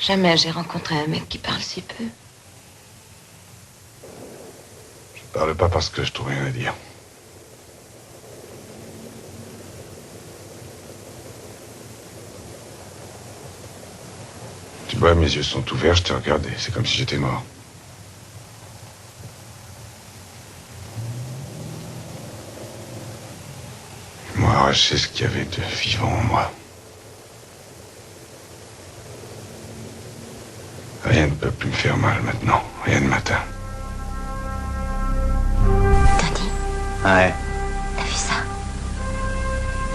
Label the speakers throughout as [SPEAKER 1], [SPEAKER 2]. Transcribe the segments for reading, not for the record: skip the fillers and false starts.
[SPEAKER 1] Jamais j'ai rencontré un mec qui parle si peu.
[SPEAKER 2] Je parle pas parce que je trouve rien à dire. Tu vois, mes yeux sont ouverts, je t'ai regardé. C'est comme si j'étais mort. Moi, je sais ce qu'il y avait de vivant en moi. Rien ne peut plus me faire mal maintenant. Rien ne m'atteint.
[SPEAKER 1] Tony,
[SPEAKER 3] Ouais.
[SPEAKER 1] t'as vu ça?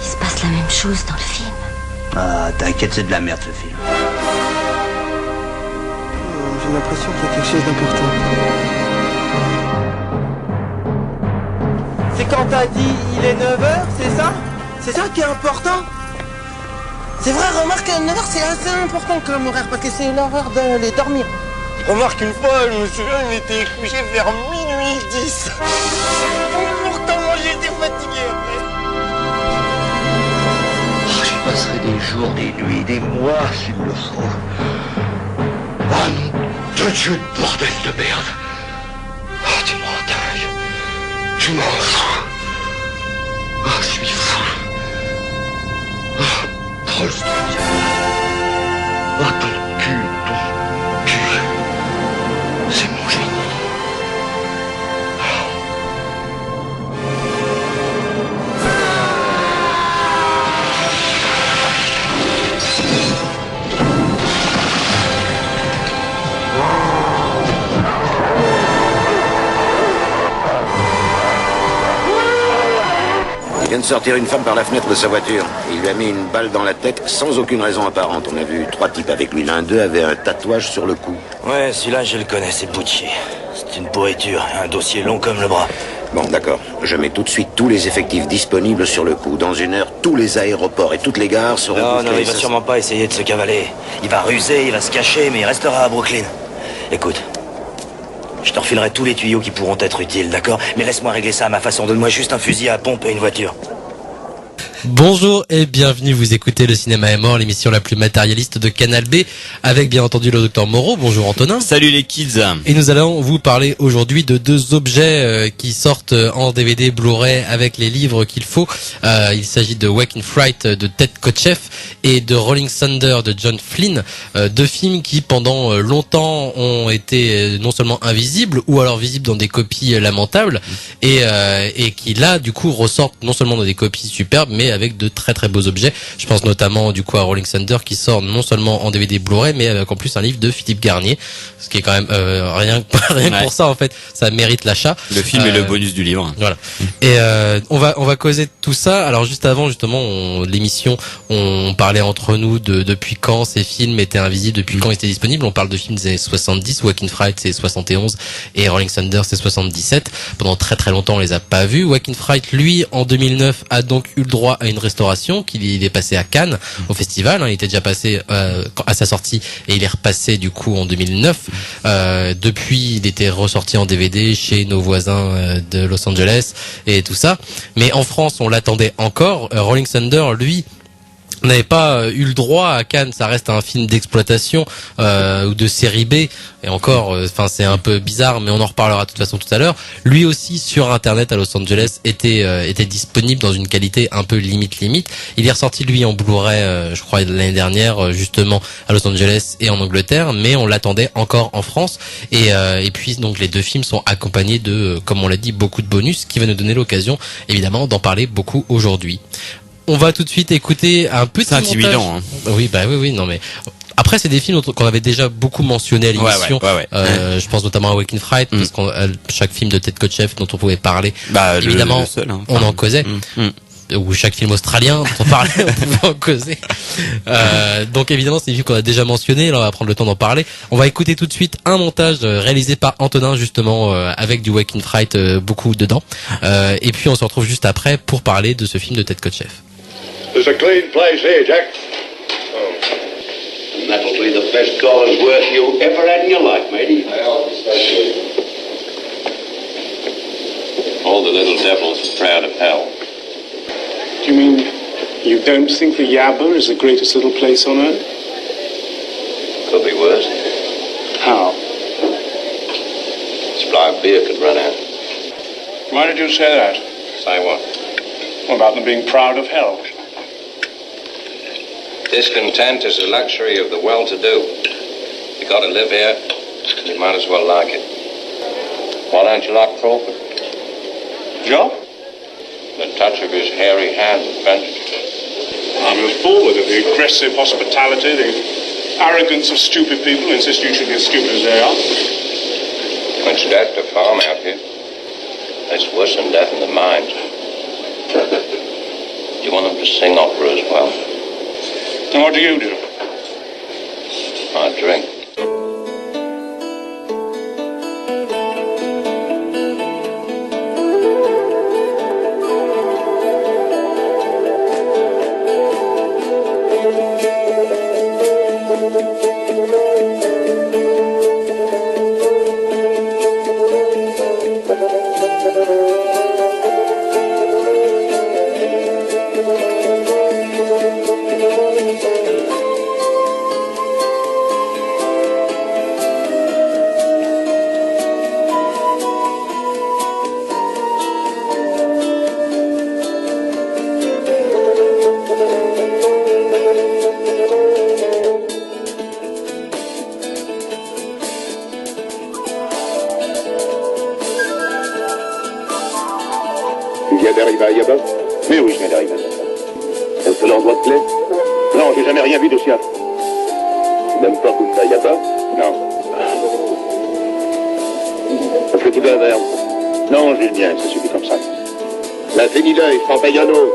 [SPEAKER 1] Il se passe la même chose dans le film.
[SPEAKER 3] Ah, t'inquiète, c'est de la merde ce film.
[SPEAKER 4] J'ai l'impression qu'il y a quelque chose d'important. C'est quand t'as dit il est 9h, c'est ça? C'est ça qui est important? C'est vrai, remarque, 9h c'est assez important comme horaire parce que c'est l'heure d'aller dormir. Remarque, une fois, je me souviens, il était couché vers minuit 10. Pourtant, moi j'étais fatigué après.
[SPEAKER 3] Oh, je passerai des jours, des nuits, des mois s'il le faut. Ah non, de Dieu, bordel de merde. Oh, tu m'en dingue. Tu m'en fous. Oh, je suis fou. Oh, trop le truc. Oh, ton cul. C'est mon génie.
[SPEAKER 5] Il vient de sortir une femme par la fenêtre de sa voiture. Il lui a mis une balle dans la tête sans aucune raison apparente. On a vu 3 types avec lui. L'un d'eux avait un tatouage sur le cou.
[SPEAKER 6] Ouais, celui-là, je le connais, c'est Bucci. C'est une pourriture, un dossier long comme le bras.
[SPEAKER 5] Bon, d'accord. Je mets tout de suite tous les effectifs disponibles sur le coup. Dans une heure, tous les aéroports et toutes les gares seront
[SPEAKER 6] Non,
[SPEAKER 5] bouclés.
[SPEAKER 6] il va sûrement pas essayer de se cavaler. Il va ruser, il va se cacher, mais il restera à Brooklyn. Écoute, je te refilerai tous les tuyaux qui pourront être utiles, d'accord? Mais laisse-moi régler ça à ma façon. Donne-moi juste un fusil à pompe et une voiture.
[SPEAKER 7] Bonjour et bienvenue, vous écoutez Le Cinéma est mort, l'émission la plus matérialiste de Canal B, avec bien entendu le docteur Moreau. Bonjour Antonin.
[SPEAKER 8] Salut les kids.
[SPEAKER 7] Et nous allons vous parler aujourd'hui de 2 objets qui sortent en DVD Blu-ray avec les livres qu'il faut. Il s'agit de Waking Fright de Ted Kotcheff et de Rolling Thunder de John Flynn, 2 films qui pendant longtemps ont été non seulement invisibles ou alors visibles dans des copies lamentables et qui là du coup ressortent non seulement dans des copies superbes mais avec de très très beaux objets. Je pense notamment du coup à Rolling Thunder qui sort non seulement en DVD Blu-ray mais avec en plus un livre de Philippe Garnier, ce qui est quand même rien que pour ça en fait, ça mérite l'achat.
[SPEAKER 8] Le film est le bonus du livre.
[SPEAKER 7] Voilà. Et on va causer de tout ça. Alors juste avant justement l'émission, on parlait entre nous de depuis quand ces films étaient invisibles, depuis quand ils étaient disponibles. On parle de films des années 70, Waking Fright c'est 71 et Rolling Thunder c'est 77. Pendant très très longtemps on les a pas vus. Waking Fright lui en 2009 a donc eu le droit à une restauration, qu'il est passé à Cannes au festival, il était déjà passé à sa sortie et il est repassé du coup en 2009. Depuis il était ressorti en DVD chez nos voisins de Los Angeles et tout ça, mais en France on l'attendait encore. Rolling Thunder lui n'avait pas eu le droit à Cannes, ça reste un film d'exploitation ou de série B et encore c'est un peu bizarre mais on en reparlera de toute façon tout à l'heure. Lui aussi sur internet à Los Angeles était disponible dans une qualité un peu limite. Il est ressorti lui en Blu-ray je crois l'année dernière justement à Los Angeles et en Angleterre, mais on l'attendait encore en France et puis donc les 2 films sont accompagnés de, comme on l'a dit, beaucoup de bonus qui va nous donner l'occasion évidemment d'en parler beaucoup aujourd'hui. On va tout de suite écouter un petit montage.
[SPEAKER 8] C'est intimidant, hein.
[SPEAKER 7] Oui, non mais après c'est des films qu'on avait déjà beaucoup mentionné à l'émission.
[SPEAKER 8] Ouais.
[SPEAKER 7] Je pense notamment à Waking Fright parce qu'on chaque film de Ted Kotcheff dont on pouvait parler, évidemment,
[SPEAKER 8] le seul, hein.
[SPEAKER 7] on en causait. Ou chaque film australien dont on parlait, on pouvait en causer. Donc évidemment, c'est des films qu'on a déjà mentionnés. Là, on va prendre le temps d'en parler. On va écouter tout de suite un montage réalisé par Antonin, justement, avec du Waking Fright beaucoup dedans. Et puis on se retrouve juste après pour parler de ce film de Ted Kotcheff.
[SPEAKER 2] There's a clean place here, Jack.
[SPEAKER 9] Oh. And that'll be the best dollar's worth you ever had in your life, matey. All the little devils are proud of hell.
[SPEAKER 10] Do you mean you don't think the Yabba is the greatest little place on earth?
[SPEAKER 9] Could be worse.
[SPEAKER 10] How?
[SPEAKER 9] Supply of beer could run out.
[SPEAKER 10] Why did you say that?
[SPEAKER 9] Say what?
[SPEAKER 10] What about them being proud of hell?
[SPEAKER 9] Discontent is a luxury of the well-to-do. You got to live here, you might as well like it. Why don't you like Crawford?
[SPEAKER 10] Joe?
[SPEAKER 9] The touch of his hairy hand and vengeance.
[SPEAKER 10] I'm a fool with it. The aggressive hospitality, the arrogance of stupid people who insist you should be as stupid as they are.
[SPEAKER 9] It's death to farm out here. It's worse than death in the mines. You want them to sing opera as well.
[SPEAKER 10] And what do you do?
[SPEAKER 9] I drink.
[SPEAKER 11] Tu viens d'arriver à Yaba? Mais oui, je viens d'arriver. Est-ce que l'endroit te plaît? Non, j'ai jamais rien vu d'aussi affreux. Tu n'aimes pas Punta Yaba? Non. Est-ce que tu veux un verre? Non, j'ai le mien, ça suffit comme ça. La finis-le, je t'en paye un autre.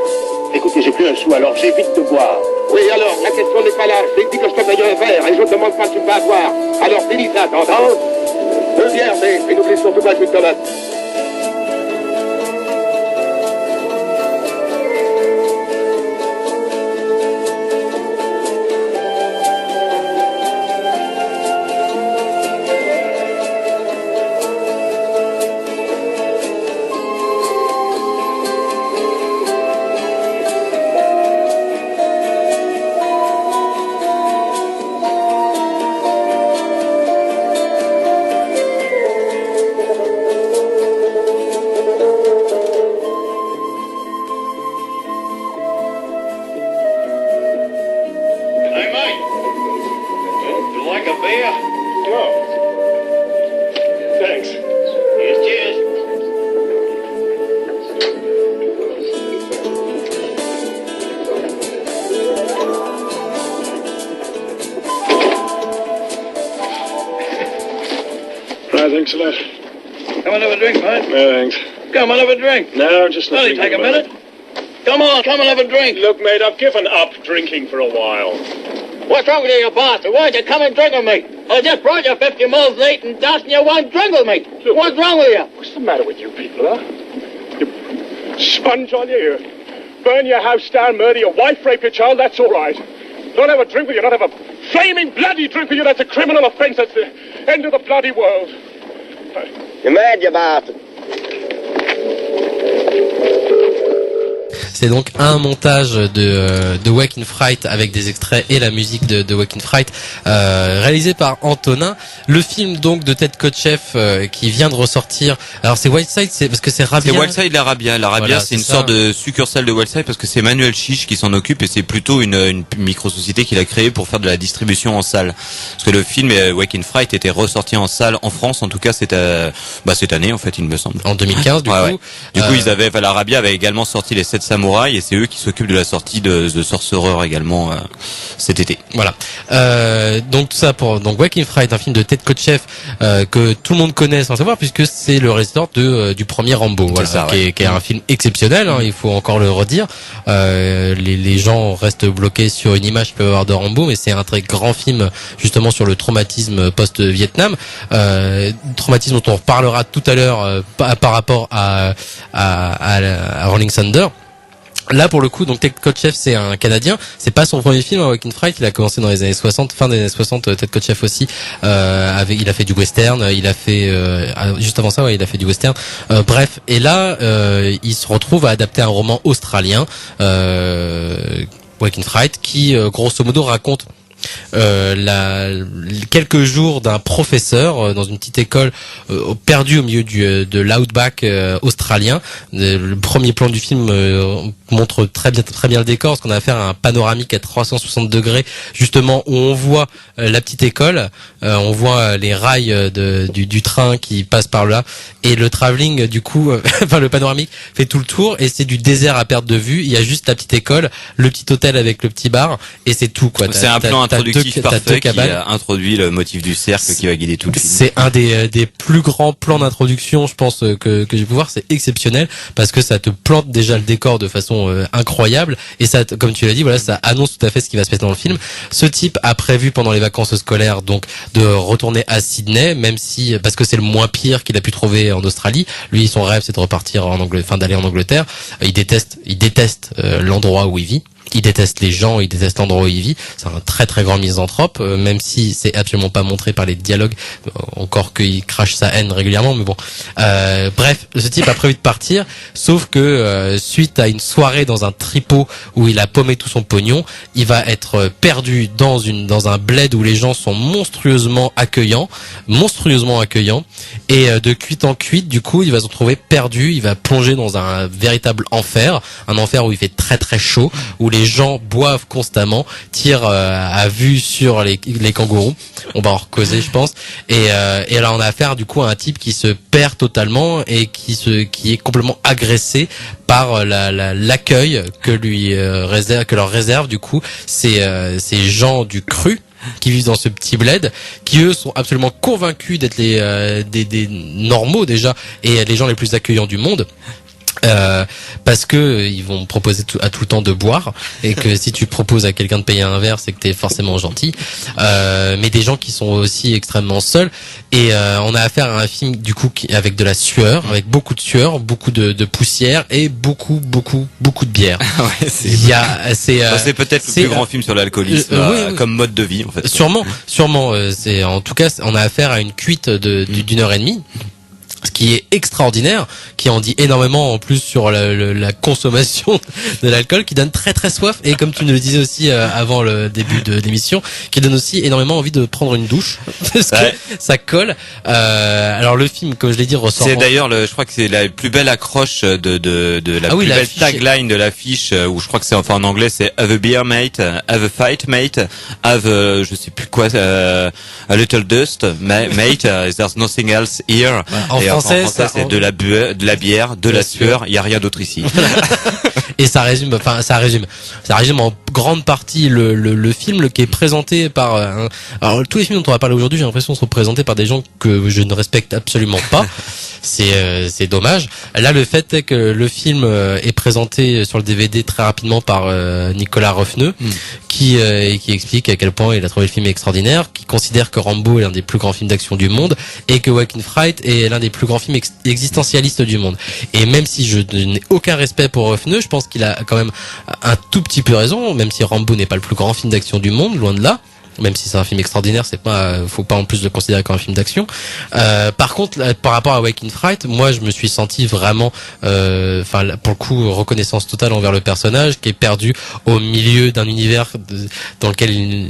[SPEAKER 11] Écoutez, j'ai plus un sou, alors j'évite de boire. Oui, alors, la question n'est pas là. Je t'ai dit que je te paye un verre et je ne demande pas si tu vas boire. Alors finis ça, t'entends? Deux bières, et n'oublie surtout pas une tomate.
[SPEAKER 10] Thanks a lot.
[SPEAKER 12] Come on, have a drink, mate.
[SPEAKER 10] No, thanks.
[SPEAKER 12] Come on, have a drink.
[SPEAKER 10] No, just not
[SPEAKER 12] Only take a minute. Come on, come and have a drink.
[SPEAKER 10] Look, mate, I've given up drinking for a while.
[SPEAKER 12] What's wrong with you, you bastard? Why don't you come and drink with me? I just brought you 50 miles to eat and dust and you won't drink with me.
[SPEAKER 10] Look,
[SPEAKER 12] what's wrong with you?
[SPEAKER 10] What's the matter with you people, huh? You sponge on you, burn your house down, murder your wife, rape your child, that's all right. Not have a drink with you, not have a flaming bloody drink with you, that's a criminal offence, that's the end of the bloody world.
[SPEAKER 11] You're mad, you bastard.
[SPEAKER 7] C'est donc un montage de Wake in Fright avec des extraits et la musique de Wake in Fright réalisé par Antonin. Le film donc de Ted Kotcheff qui vient de ressortir. Alors c'est Wildside, c'est parce que c'est Rabia.
[SPEAKER 8] C'est Wildside l'Arabia. L'Arabia voilà, c'est une sorte de succursale de Wildside parce que c'est Manuel Chiche qui s'en occupe et c'est plutôt une micro-société qu'il a créée pour faire de la distribution en salle. Parce que le film Wake in Fright était ressorti en salle en France, en tout cas cette année en fait il me semble.
[SPEAKER 7] En 2015 du coup.
[SPEAKER 8] Ouais. Du coup l'Arabia avait également sorti les 7 samouraïs et c'est eux qui s'occupent de la sortie de Sorcerer également cet été.
[SPEAKER 7] Voilà. Donc tout ça pour donc Wake in Fright, un film de Ted Kotcheff que tout le monde connaît sans savoir puisque c'est le réalisateur du premier Rambo, voilà, ça, qui est un film exceptionnel, hein, il faut encore le redire. Les gens restent bloqués sur une image qu'ils peuvent avoir de Rambo, mais c'est un très grand film justement sur le traumatisme post-Vietnam, traumatisme dont on reparlera tout à l'heure par rapport à Rolling Thunder. Là pour le coup donc Ted Kotcheff c'est un Canadien, c'est pas son premier film Wake in Fright, il a commencé dans les années 60, fin des années 60. Ted Kotcheff aussi il a fait du western, il a fait juste avant ça il a fait du western, bref, et là il se retrouve à adapter un roman australien Wake in Fright qui grosso modo raconte quelques jours d'un professeur dans une petite école perdue au milieu de l'outback australien. Le premier plan du film montre très bien le décor, parce qu'on a affaire à un panoramique à 360 degrés, justement, où on voit la petite école, on voit les rails du train qui passe par là, et le travelling, du coup, enfin le panoramique fait tout le tour, et c'est du désert à perte de vue. Il y a juste la petite école, le petit hôtel avec le petit bar, et c'est tout, quoi.
[SPEAKER 8] C'est un plan introductif parfait qui a introduit le motif du cercle qui va guider tout le film.
[SPEAKER 7] C'est un des plus grands plans d'introduction, je pense, que j'ai pu voir. C'est exceptionnel, parce que ça te plante déjà le décor de façon incroyable, et ça, comme tu l'as dit, voilà, ça annonce tout à fait ce qui va se passer dans le film. Ce type a prévu pendant les vacances scolaires, donc, de retourner à Sydney, même si, parce que c'est le moins pire qu'il a pu trouver en Australie. Lui, son rêve, c'est de repartir d'aller en Angleterre. Il déteste l'endroit où il vit. Il déteste les gens, il déteste l'endroit où il vit. C'est un très très grand misanthrope, même si c'est absolument pas montré par les dialogues, encore qu'il crache sa haine régulièrement, mais bon. Bref, ce type a prévu de partir, sauf que suite à une soirée dans un tripot où il a paumé tout son pognon, il va être perdu dans un bled où les gens sont monstrueusement accueillants, et de cuite en cuite, du coup, il va se retrouver perdu, il va plonger dans un véritable enfer, un enfer où il fait très très chaud, où les gens boivent constamment, tirent à vue sur les kangourous. On va en causer, je pense. Et là, on a affaire du coup à un type qui se perd totalement et qui est complètement agressé par l'accueil que leur réserve du coup ces gens du cru qui vivent dans ce petit bled, qui eux sont absolument convaincus d'être des normaux déjà, et les gens les plus accueillants du monde. Parce que ils vont proposer à tout le temps de boire, et que si tu proposes à quelqu'un de payer un verre, c'est que t'es forcément gentil. Mais des gens qui sont aussi extrêmement seuls, et on a affaire à un film du coup avec de la sueur, avec beaucoup de sueur, beaucoup de poussière et beaucoup de bière.
[SPEAKER 8] Ouais, c'est peut-être le plus grand film sur l'alcoolisme comme mode de vie en fait.
[SPEAKER 7] Sûrement. C'est en tout cas, on a affaire à une cuite d'une heure et demie. Ce qui est extraordinaire, qui en dit énormément en plus sur la consommation de l'alcool, qui donne très très soif, et comme tu nous le disais aussi avant le début de l'émission, qui donne aussi énormément envie de prendre une douche, parce que ça colle. Alors le film, comme je l'ai dit, ressort.
[SPEAKER 8] C'est d'ailleurs je crois que c'est la plus belle accroche de la plus belle tagline de l'affiche, où je crois que c'est enfin en anglais c'est have a beer mate, have a fight mate, have je sais plus quoi, a little dust mate, there's nothing else here. En français, c'est de la bière, de la sueur, il y a rien d'autre ici.
[SPEAKER 7] Et ça résume en grande partie le film, qui est présenté par alors tous les films dont on va parler aujourd'hui, j'ai l'impression sont présentés par des gens que je ne respecte absolument pas. C'est dommage. Là, le fait est que le film est présenté sur le DVD très rapidement par Nicolas Refneux, qui explique à quel point il a trouvé le film extraordinaire, qui considère que Rambo est l'un des plus grands films d'action du monde, et que Joaquin Phoenix est l'un des plus grands films existentialistes du monde. Et même si je n'ai aucun respect pour Refneux, je pense qu'il a quand même un tout petit peu raison, même si Rambo n'est pas le plus grand film d'action du monde, loin de là. Même si c'est un film extraordinaire, faut pas en plus le considérer comme un film d'action. Par contre, par rapport à Joaquin Phoenix, moi je me suis senti vraiment, pour le coup, reconnaissance totale envers le personnage, qui est perdu au milieu d'un univers dans lequel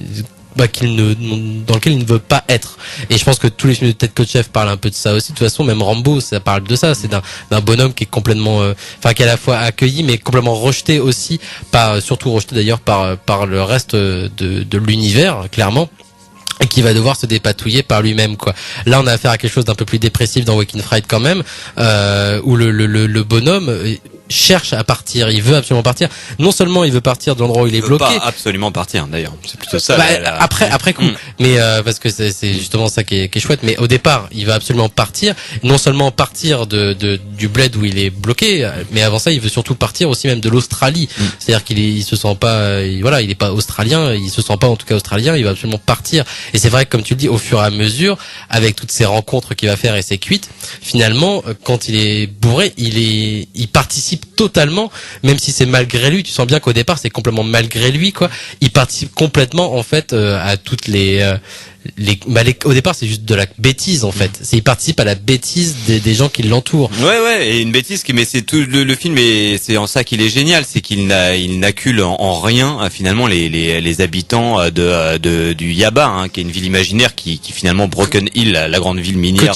[SPEAKER 7] dans lequel il ne veut pas être. Et je pense que tous les films de Ted Kotcheff parlent un peu de ça aussi. De toute façon, même Rambo, ça parle de ça. C'est d'un bonhomme qui est complètement, qui est à la fois accueilli, mais complètement rejeté aussi, surtout rejeté d'ailleurs par le reste de l'univers, clairement. Et qui va devoir se dépatouiller par lui-même, quoi. Là, on a affaire à quelque chose d'un peu plus dépressif dans Joaquin Phoenix quand même, où le bonhomme cherche à partir, il veut absolument partir. Non seulement il veut partir de l'endroit où il est bloqué.
[SPEAKER 8] Il veut pas absolument partir d'ailleurs. C'est plutôt ça.
[SPEAKER 7] Après coup. Mais parce que c'est justement ça qui est chouette. Mais au départ, il va absolument partir. Non seulement partir du bled où il est bloqué, mais avant ça, il veut surtout partir aussi même de l'Australie. C'est-à-dire il se sent pas, il est pas australien. Il se sent pas en tout cas australien. Il va absolument partir. Et c'est vrai que comme tu le dis, au fur et à mesure, avec toutes ces rencontres qu'il va faire et ses cuites, finalement, quand il est bourré, il participe participe totalement, même si c'est malgré lui. Tu sens bien qu'au départ c'est complètement malgré lui, quoi. Il participe complètement en fait à toutes au départ c'est juste de la bêtise en fait. Il participe à la bêtise des gens qui l'entourent.
[SPEAKER 8] Ouais, et une bêtise mais c'est tout le film, et c'est en ça qu'il est génial, c'est qu'il n'accule en rien finalement les habitants du Yaba, hein, qui est une ville imaginaire qui finalement Broken Hill, la grande ville minière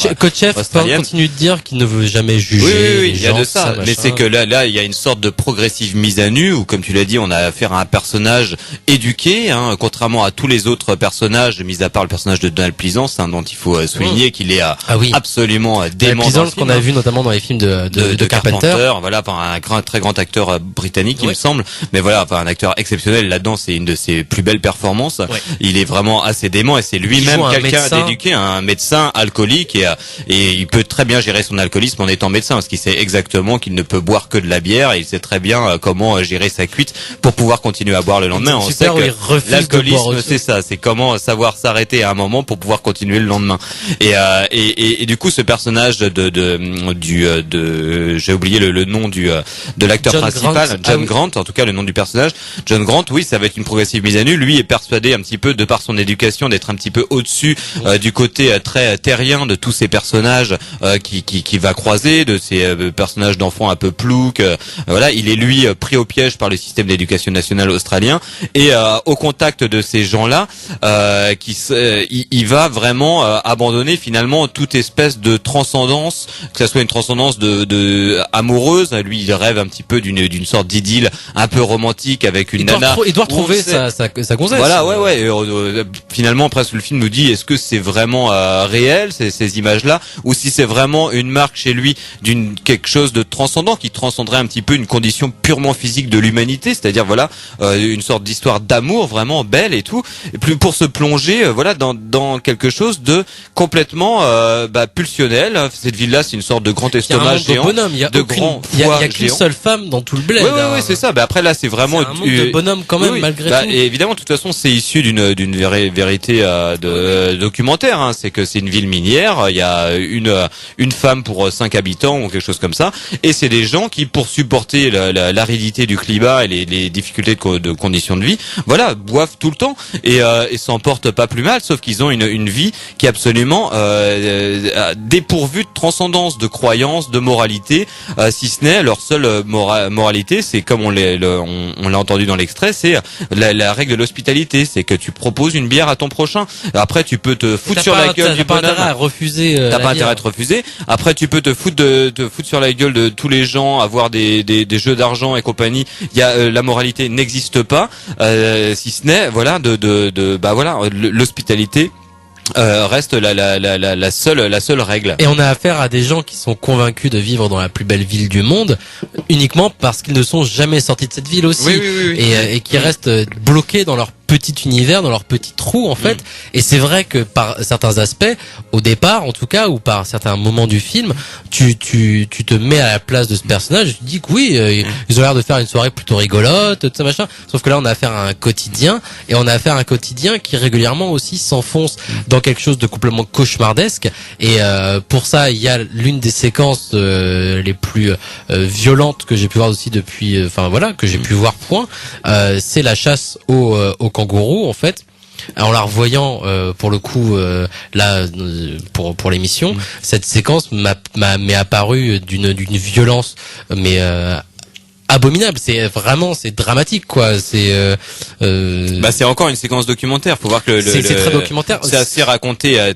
[SPEAKER 8] australienne.
[SPEAKER 7] Continue de dire qu'il ne veut jamais juger.
[SPEAKER 8] Oui, il y a de ça, mais c'est que là il y a une sorte de progressive mise à nu où, comme tu l'as dit, on a affaire à un personnage éduqué, hein, contrairement à tous les autres personnages, mis à part le personnage de Donald Pleasance, hein, dont il faut souligner qu'il est absolument dément.
[SPEAKER 7] Pleasance qu'on a vu notamment dans les films de Carpenter.
[SPEAKER 8] Voilà, un très grand acteur britannique, il me semble, mais voilà, un acteur exceptionnel là-dedans, c'est une de ses plus belles performances. Il est vraiment assez dément, et c'est lui-même quelqu'un d'éduqué, un médecin alcoolique, et il peut très bien gérer son alcoolisme en étant médecin, parce qu'il sait exactement qu'il ne peut boire que de la bière, et il sait très bien comment gérer sa cuite pour pouvoir continuer à boire le lendemain. On sait que l'alcoolisme, c'est ça, c'est comment savoir s'arrêter à un moment pour pouvoir continuer le lendemain. Et du coup, ce personnage j'ai oublié le nom de l'acteur principal, John Grant, en tout cas le nom du personnage, John Grant, oui, ça va être une progressive mise à nu. Lui est persuadé un petit peu, de par son éducation, d'être un petit peu au-dessus du côté très terrien de tous ces personnages qui va croiser, de ces personnages d'enfants un peu ploucs. Voilà, il est lui pris au piège par le système d'éducation nationale australien, et au contact de ces gens-là, il va vraiment abandonner finalement toute espèce de transcendance, que ça soit une transcendance de amoureuse. Lui, il rêve un petit peu d'une sorte d'idylle un peu romantique avec une nana.
[SPEAKER 7] Il doit retrouver sa gonzesse.
[SPEAKER 8] Voilà, ouais. Finalement, presque le film nous dit, est-ce que c'est vraiment réel, ces images-là, ou si c'est vraiment une marque chez lui d'une quelque chose de transcendant, qui transcenderait un petit peu une condition purement physique de l'humanité, c'est-à-dire voilà, une sorte d'histoire d'amour vraiment belle et tout, et plus pour se plonger voilà dans quelque chose de complètement pulsionnel. Cette ville-là, c'est une sorte de grand estomac géant, de grand foie géant.
[SPEAKER 7] Il y a qu'une seule femme dans tout le bled.
[SPEAKER 8] Oui, c'est ça. Après là, c'est vraiment
[SPEAKER 7] un monde de bonhomme quand même, malgré tout.
[SPEAKER 8] Et évidemment, de toute façon, c'est issu d'une vérité de documentaire. Hein. C'est que c'est une ville minière. Il y a une femme pour 5 habitants ou quelque chose comme ça. Et c'est des gens qui, pour supporter l'aridité du climat et les difficultés de conditions de vie, voilà, boivent tout le temps et s'en portent pas plus mal. Sauf qu'ils ont une vie qui est absolument dépourvue de transcendance, de croyance, de moralité, si ce n'est leur seule moralité, c'est comme on l'a entendu dans l'extrait, c'est la règle de l'hospitalité, c'est que tu proposes une bière à ton prochain. Après, tu peux te foutre sur la gueule du bonhomme.
[SPEAKER 7] T'as pas intérêt à refuser.
[SPEAKER 8] T'as pas intérêt à te refuser. Après, tu peux te foutre sur la gueule de tous les gens, avoir des jeux d'argent et compagnie. Il y a la moralité n'existe pas, si ce n'est voilà l'hospitalité reste la seule règle.
[SPEAKER 7] Et on a affaire à des gens qui sont convaincus de vivre dans la plus belle ville du monde uniquement parce qu'ils ne sont jamais sortis de cette ville aussi.
[SPEAKER 8] Oui.
[SPEAKER 7] Et qui restent bloqués dans leur petit univers, dans leur petit trou en fait. Et c'est vrai que par certains aspects, au départ en tout cas, ou par certains moments du film, tu te mets à la place de ce personnage, tu te dis que oui, ils ont l'air de faire une soirée plutôt rigolote, tout ça machin. Sauf que là on a affaire à un quotidien, et on a affaire à un quotidien qui régulièrement aussi s'enfonce dans quelque chose de complètement cauchemardesque. Et pour ça, il y a l'une des séquences les plus violentes que j'ai pu voir aussi depuis, que j'ai pu voir point. C'est la chasse au kangourou en fait. En la revoyant pour le coup pour l'émission, cette séquence m'est apparue d'une violence mais abominable. C'est dramatique quoi. C'est
[SPEAKER 8] encore une séquence documentaire. Faut voir que
[SPEAKER 7] c'est très documentaire.
[SPEAKER 8] C'est assez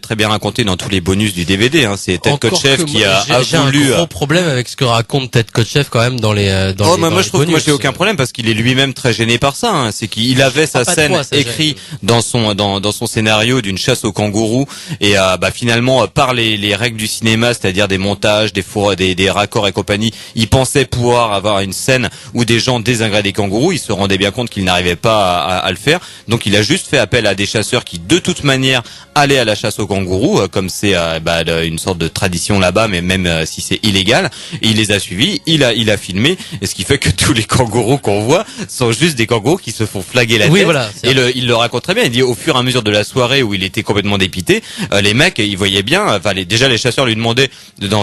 [SPEAKER 8] très bien raconté dans tous les bonus du DVD. Hein. C'est Ted Kotcheff qui a voulu.
[SPEAKER 7] J'ai un gros problème avec ce que raconte Ted Kotcheff quand même dans les.
[SPEAKER 8] Moi je trouve que j'ai aucun problème parce qu'il est lui-même très gêné par ça. Hein. C'est qu'il avait sa scène écrite dans son scénario d'une chasse au kangourou et finalement par les règles du cinéma, c'est-à-dire des montages, des raccords et compagnie, il pensait pouvoir avoir une scène scène où des gens désinguaient des kangourous. Il se rendait bien compte qu'il n'arrivait pas à le faire. Donc il a juste fait appel à des chasseurs qui de toute manière allaient à la chasse aux kangourous, comme c'est une sorte de tradition là-bas, mais même si c'est illégal. Et il les a suivis, il a filmé, et ce qui fait que tous les kangourous qu'on voit sont juste des kangourous qui se font flaguer la tête.
[SPEAKER 7] Voilà,
[SPEAKER 8] et il le raconte très bien. Il dit au fur et à mesure de la soirée où il était complètement dépité, les mecs, ils voyaient bien. Enfin, déjà les chasseurs lui demandaient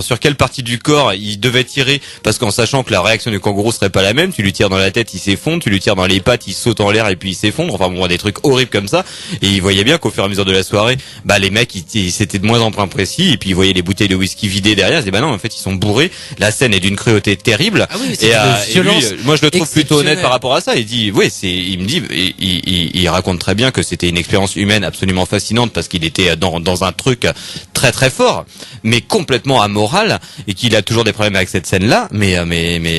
[SPEAKER 8] sur quelle partie du corps il devait tirer, parce qu'en sachant que la réaction du kangourou serait pas la même. Tu lui tires dans la tête, il s'effondre. Tu lui tires dans les pattes, il saute en l'air et puis il s'effondre. Enfin bon, des trucs horribles comme ça. Et il voyait bien qu'au fur et à mesure de la soirée, les mecs, ils c'était de moins en moins précis. Et puis ils voyaient les bouteilles de whisky vidées derrière. Ils disaient non, en fait, ils sont bourrés. La scène est d'une cruauté terrible.
[SPEAKER 7] Ah oui, et lui,
[SPEAKER 8] moi je le trouve plutôt honnête par rapport à ça. Il dit, il raconte très bien que c'était une expérience humaine absolument fascinante parce qu'il était dans un truc très très fort, mais complètement amoral, et qu'il a toujours des problèmes avec cette scène-là. Mais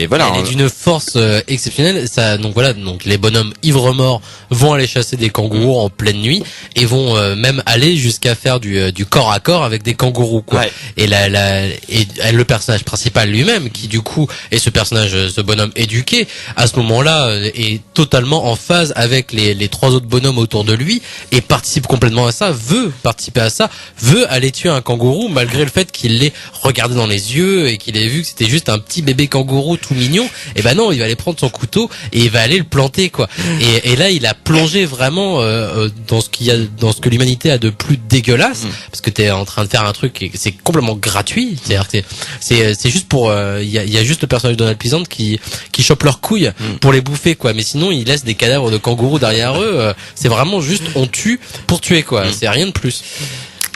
[SPEAKER 8] voilà.
[SPEAKER 7] Elle est d'une force exceptionnelle. Ça, donc les bonhommes ivres morts vont aller chasser des kangourous en pleine nuit et vont même aller jusqu'à faire du corps à corps avec des kangourous, quoi. Ouais. Et le personnage principal lui-même, qui du coup est ce bonhomme éduqué, à ce moment-là est totalement en phase avec les trois autres bonhommes autour de lui et participe complètement à ça, veut participer à ça, veut aller tuer un kangourou malgré le fait qu'il l'ait regardé dans les yeux et qu'il ait vu que c'était juste un petit bébé kangourou tout mignon. Et non, il va aller prendre son couteau et il va aller le planter, quoi. Et là, il a plongé vraiment dans ce que l'humanité a de plus dégueulasse, parce que t'es en train de faire un truc et c'est complètement gratuit. C'est-à-dire que c'est juste pour il y a juste le personnage de Donald Pleasant qui chope leurs couilles pour les bouffer, quoi. Mais sinon, il laisse des cadavres de kangourous derrière eux. C'est vraiment juste on tue pour tuer, quoi. C'est rien de plus.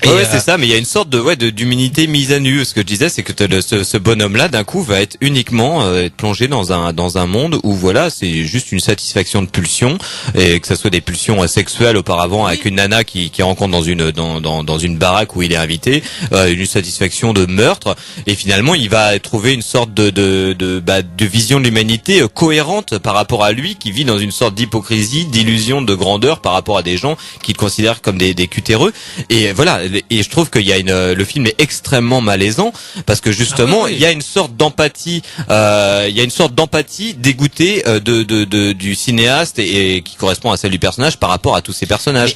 [SPEAKER 8] Ouais, c'est ça, mais il y a une sorte d'humanité mise à nu. Ce que je disais, c'est que ce bonhomme-là, d'un coup, va être uniquement être plongé dans un monde où voilà, c'est juste une satisfaction de pulsions, et que ça soit des pulsions sexuelles auparavant avec une nana qui rencontre dans une baraque où il est invité, une satisfaction de meurtre, et finalement, il va trouver une sorte de vision de l'humanité cohérente par rapport à lui, qui vit dans une sorte d'hypocrisie, d'illusion de grandeur par rapport à des gens qu'il considère comme des cutéreux. Et voilà. Et je trouve qu'il y a le film est extrêmement malaisant parce que justement il y a une sorte d'empathie, dégoûtée du cinéaste et qui correspond à celle du personnage par rapport à tous ces personnages.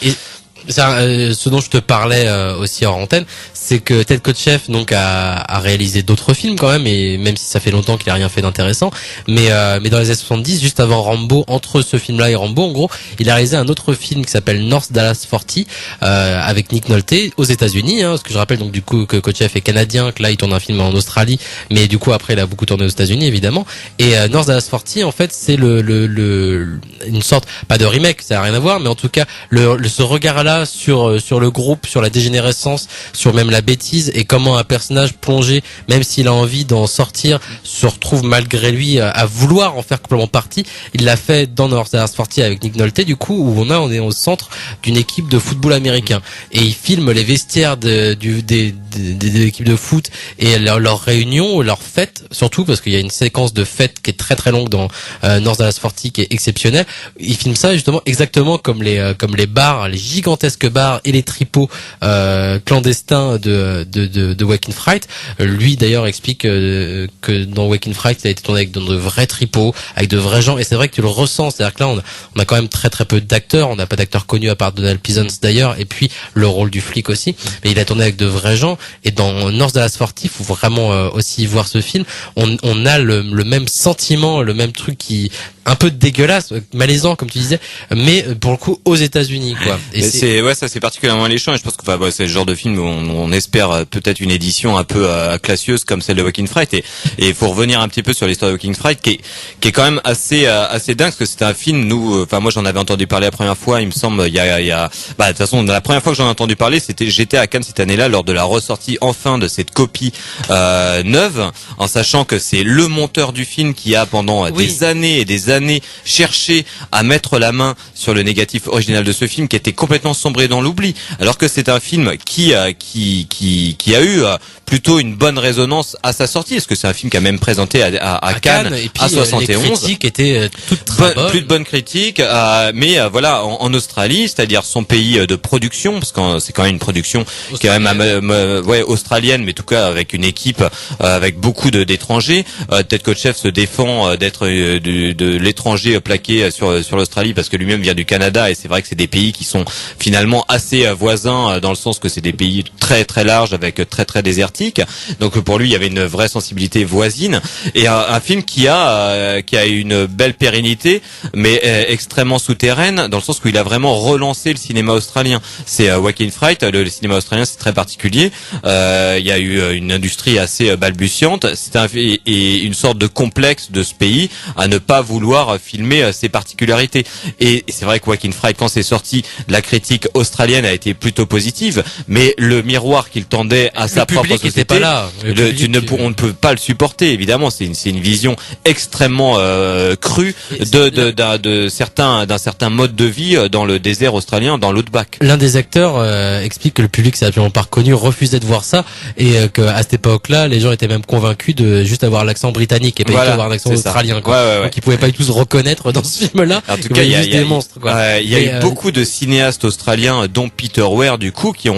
[SPEAKER 7] Ce dont je te parlais aussi hors antenne, c'est que Ted Kotcheff donc a réalisé d'autres films quand même, et même si ça fait longtemps qu'il a rien fait d'intéressant, mais dans les années 70, juste avant Rambo, entre ce film-là et Rambo, en gros, il a réalisé un autre film qui s'appelle North Dallas 40 avec Nick Nolte aux États-Unis, parce que je rappelle donc du coup que Kotcheff est canadien, que là il tourne un film en Australie, mais du coup après il a beaucoup tourné aux États-Unis évidemment. Et North Dallas 40 en fait c'est une sorte, pas de remake, ça n'a rien à voir, mais en tout cas ce regard-là sur le groupe, sur la dégénérescence, sur même la bêtise, et comment un personnage plongé, même s'il a envie d'en sortir, se retrouve malgré lui à vouloir en faire complètement partie. Il l'a fait dans North Dallas 40 avec Nick Nolte, du coup, où on est au centre d'une équipe de football américain, et il filme les vestiaires des équipes de foot et leurs réunions, leurs fêtes, surtout parce qu'il y a une séquence de fêtes qui est très très longue dans North Dallas 40 qui est exceptionnelle. Il filme ça justement exactement comme les bars, les gigantesques bars et les tripots clandestins de Wake in Fright. Lui d'ailleurs explique que dans Wake in Fright ça a été tourné avec de vrais tripots, avec de vrais gens, et c'est vrai que tu le ressens. C'est-à-dire que là on a quand même très très peu d'acteurs, on n'a pas d'acteurs connus à part Donald Pleasance d'ailleurs, et puis le rôle du flic aussi, mais il a tourné avec de vrais gens. Et dans North Dallas 40, il faut vraiment aussi voir ce film. On a le même sentiment, le même truc qui un peu dégueulasse, malaisant comme tu disais, mais pour le coup aux États-Unis, quoi. Et
[SPEAKER 8] ça c'est particulièrement alléchant, et je pense que c'est le genre de film où on espère peut-être une édition un peu classieuse comme celle de Wake in Fright, et il faut revenir un petit peu sur l'histoire de Wake in Fright qui est quand même assez dingue, parce que c'était un film, moi j'en avais entendu parler la première fois, il me semble, de toute façon la première fois que j'en ai entendu parler, j'étais à Cannes cette année-là lors de la ressortie enfin de cette copie neuve, en sachant que c'est le monteur du film qui a pendant des années et des années années cherché à mettre la main sur le négatif original de ce film qui était complètement sombré dans l'oubli, alors que c'est un film qui a eu plutôt une bonne résonance à sa sortie. Est-ce que c'est un film qui a même présenté à Cannes
[SPEAKER 7] et puis,
[SPEAKER 8] à 71.
[SPEAKER 7] Les critiques étaient toutes très bonnes.
[SPEAKER 8] Plus de bonnes critiques, mais voilà, en Australie, c'est-à-dire son pays de production, parce que c'est quand même une production qui est quand même australienne, mais en tout cas avec une équipe avec beaucoup d'étrangers. Ted Kotcheff se défend d'être de l'étranger plaqué sur l'Australie parce que lui-même vient du Canada, et c'est vrai que c'est des pays qui sont finalement assez voisins dans le sens que c'est des pays très très larges avec très désertiques. Donc pour lui, il y avait une vraie sensibilité voisine, et un film qui a une belle pérennité, mais extrêmement souterraine, dans le sens où il a vraiment relancé le cinéma australien. C'est Joaquin Phoenix, le cinéma australien, c'est très particulier. Il y a eu une industrie assez balbutiante. C'est et une sorte de complexe de ce pays à ne pas vouloir filmer ses particularités. Et c'est vrai que Joaquin Phoenix, quand c'est sorti, la critique australienne a été plutôt positive, mais le miroir qu'il tendait à sa propre société,
[SPEAKER 7] pas là.
[SPEAKER 8] On ne peut pas le supporter, évidemment. C'est une vision extrêmement crue d'un certain mode de vie dans le désert australien, dans l'outback.
[SPEAKER 7] L'un des acteurs explique que le public s'est absolument pas reconnu, refusait de voir ça, et qu'à cette époque-là, les gens étaient même convaincus de juste avoir l'accent britannique et pas du tout avoir un accent australien, quoi. Donc ils pouvaient pas du tout se reconnaître dans ce film-là.
[SPEAKER 8] En tout cas, il y a
[SPEAKER 7] des monstres, quoi.
[SPEAKER 8] Il y a eu beaucoup de cinéastes australiens, dont Peter Weir, du coup, qui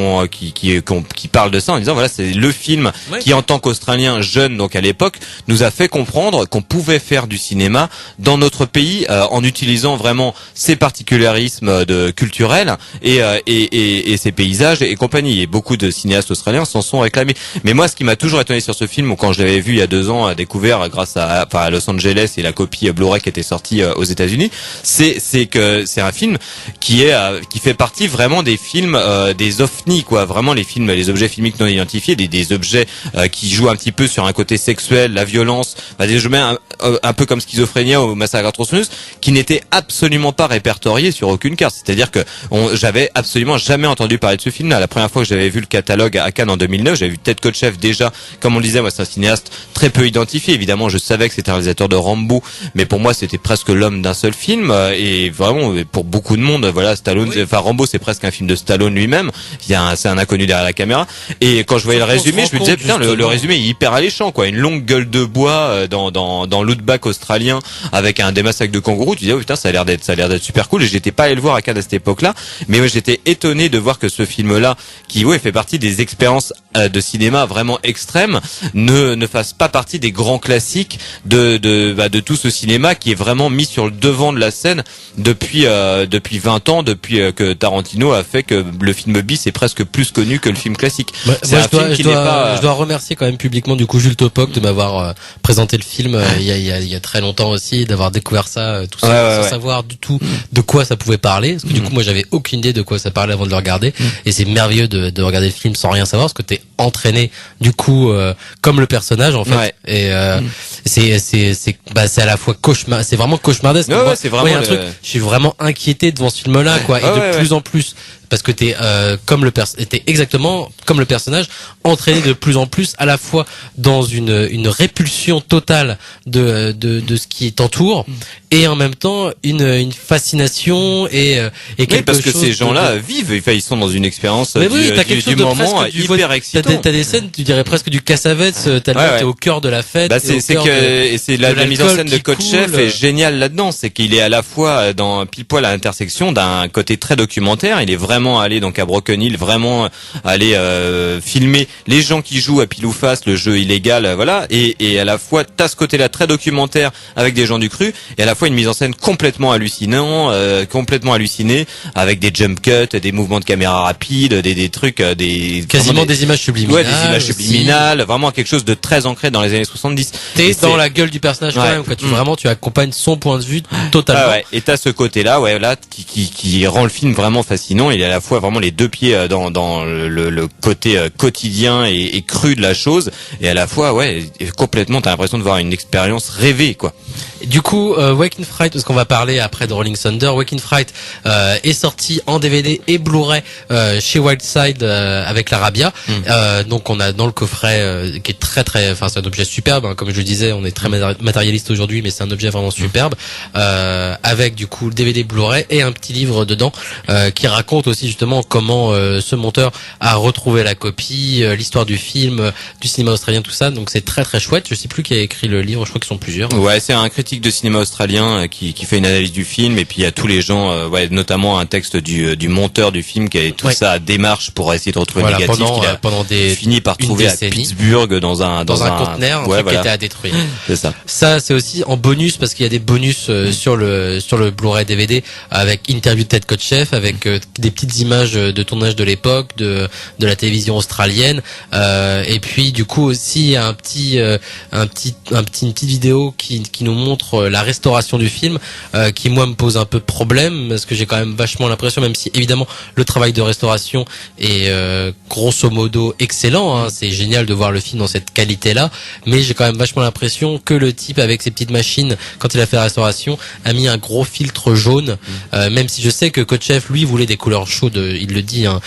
[SPEAKER 8] parlent de ça en disant voilà, c'est le film qui, en tant qu'Australien jeune, donc à l'époque, nous a fait comprendre qu'on pouvait faire du cinéma dans notre pays en utilisant vraiment ses particularismes culturels et ses paysages et compagnie. Et beaucoup de cinéastes australiens s'en sont réclamés. Mais moi, ce qui m'a toujours étonné sur ce film, ou quand je l'avais vu il y a 2 ans, découvert grâce à Los Angeles et la copie Blu-ray qui était sortie aux États-Unis, c'est que c'est un film qui fait partie vraiment des films des ovnis, quoi. Vraiment les objets filmiques non identifiés, des objets qui jouent un petit peu sur un côté sexuel, la violence, des objets un peu comme Schizophrénia ou Massacre à la tronçonneuse, qui n'étaient absolument pas répertoriés sur aucune carte. C'est-à-dire que j'avais absolument jamais entendu parler de ce film-là. La première fois que j'avais vu le catalogue à Cannes en 2009, j'avais vu Ted Kotcheff déjà, comme on le disait, moi c'est un cinéaste très peu identifié. Évidemment, je savais que c'était un réalisateur de Rambo, mais pour moi c'était presque l'homme d'un seul film, et vraiment pour beaucoup de monde, voilà, Stallone, Rambo c'est presque un film de Stallone lui-même. C'est un inconnu derrière la caméra. Et quand je voyais le résumé, je me disais putain, le résumé est hyper alléchant, quoi. Une longue gueule de bois dans l'outback australien avec des massacres de kangourous. Tu disais oh putain, ça a l'air d'être super cool. Et j'étais pas allé le voir à Cannes à cette époque-là, mais j'étais étonné de voir que ce film-là, qui fait partie des expériences de cinéma vraiment extrêmes, ne fasse pas partie des grands classiques de tout ce cinéma qui est vraiment mis sur le devant de la scène depuis 20 ans, depuis que Tarantino a fait que le film bis est presque plus connu que le film classique.
[SPEAKER 7] Je dois remercier quand même publiquement du coup Jules Topoc de m'avoir présenté le film il y a très longtemps aussi, d'avoir découvert ça tout sans savoir du tout de quoi ça pouvait parler, parce que du coup moi j'avais aucune idée de quoi ça parlait avant de le regarder, et c'est merveilleux de regarder le film sans rien savoir, parce que t'es entraîné du coup comme le personnage en fait, et c'est à la fois cauchemar, c'est vraiment cauchemardesque.
[SPEAKER 8] C'est vraiment
[SPEAKER 7] un truc, je suis vraiment inquiété devant ce film là, quoi, et de plus en plus, parce que t'es exactement comme le personnage, entraîné de plus en plus à la fois dans une répulsion totale de ce qui t'entoure, et en même temps une fascination et quelque
[SPEAKER 8] parce que
[SPEAKER 7] chose
[SPEAKER 8] ces gens-là vivent, ils sont dans une expérience du moment hyper excitant.
[SPEAKER 7] T'as des scènes, tu dirais presque du Cassavetes, t'es au cœur de la fête.
[SPEAKER 8] C'est la mise en scène de Kotcheff est géniale là-dedans, c'est qu'il est à la fois dans pile poil à l'intersection d'un côté très documentaire, il est vraiment allé donc à Broken Hill, vraiment aller filmer les gens qui jouent à pile ou face le jeu illégal, voilà, et à la fois t'as ce côté-là très documentaire avec des gens du cru, et à la fois une mise en scène complètement hallucinant, complètement hallucinée, avec des jump cuts, des mouvements de caméra rapides, des trucs,
[SPEAKER 7] quasiment des images subliminales.
[SPEAKER 8] Des images subliminales, vraiment quelque chose de très ancré dans les années 70.
[SPEAKER 7] T'es dans la gueule du personnage quand même, quoi. Tu accompagnes son point de vue totalement.
[SPEAKER 8] Et t'as ce côté-là, là, qui rend le film vraiment fascinant. Il est à la fois vraiment les deux pieds dans le côté quotidien et cru de la chose, et à la fois complètement t'as l'impression de voir une expérience rêvée quoi.
[SPEAKER 7] Du coup, Wake in Fright, parce qu'on va parler après de Rolling Thunder, Wake in Fright est sorti en DVD et Blu-ray chez Wildside avec l'Arabia. Donc on a dans le coffret qui est très, enfin c'est un objet superbe, hein, comme je le disais, on est très matérialiste aujourd'hui, mais c'est un objet vraiment superbe, avec du coup le DVD Blu-ray et un petit livre dedans qui raconte aussi justement comment ce monteur a retrouvé la copie, l'histoire du film, du cinéma australien, tout ça. Donc c'est très très chouette. Je sais plus qui a écrit le livre, je crois qu'ils sont plusieurs.
[SPEAKER 8] Ouais, c'est un critique de cinéma australien qui fait une analyse du film, et puis il y a tous les gens, notamment un texte du monteur du film qui a tout ça à démarche pour essayer de retrouver le négatif,
[SPEAKER 7] pendant des
[SPEAKER 8] fini par trouver à Pittsburgh dans un
[SPEAKER 7] conteneur qui était à détruire.
[SPEAKER 8] C'est ça.
[SPEAKER 7] Ça c'est aussi en bonus, parce qu'il y a des bonus sur le Blu-ray DVD avec interview de Ted Kotcheff, avec des petites images de tournage de l'époque, de la télévision australienne, et puis du coup aussi il y a une petite vidéo qui nous montre la restauration du film, qui moi me pose un peu problème, parce que j'ai quand même vachement l'impression, même si évidemment le travail de restauration est grosso modo excellent, hein, c'est génial de voir le film dans cette qualité là, mais j'ai quand même vachement l'impression que le type avec ses petites machines, quand il a fait la restauration, a mis un gros filtre jaune, même si je sais que Kotcheff lui voulait des couleurs chaudes, il le dit, hein,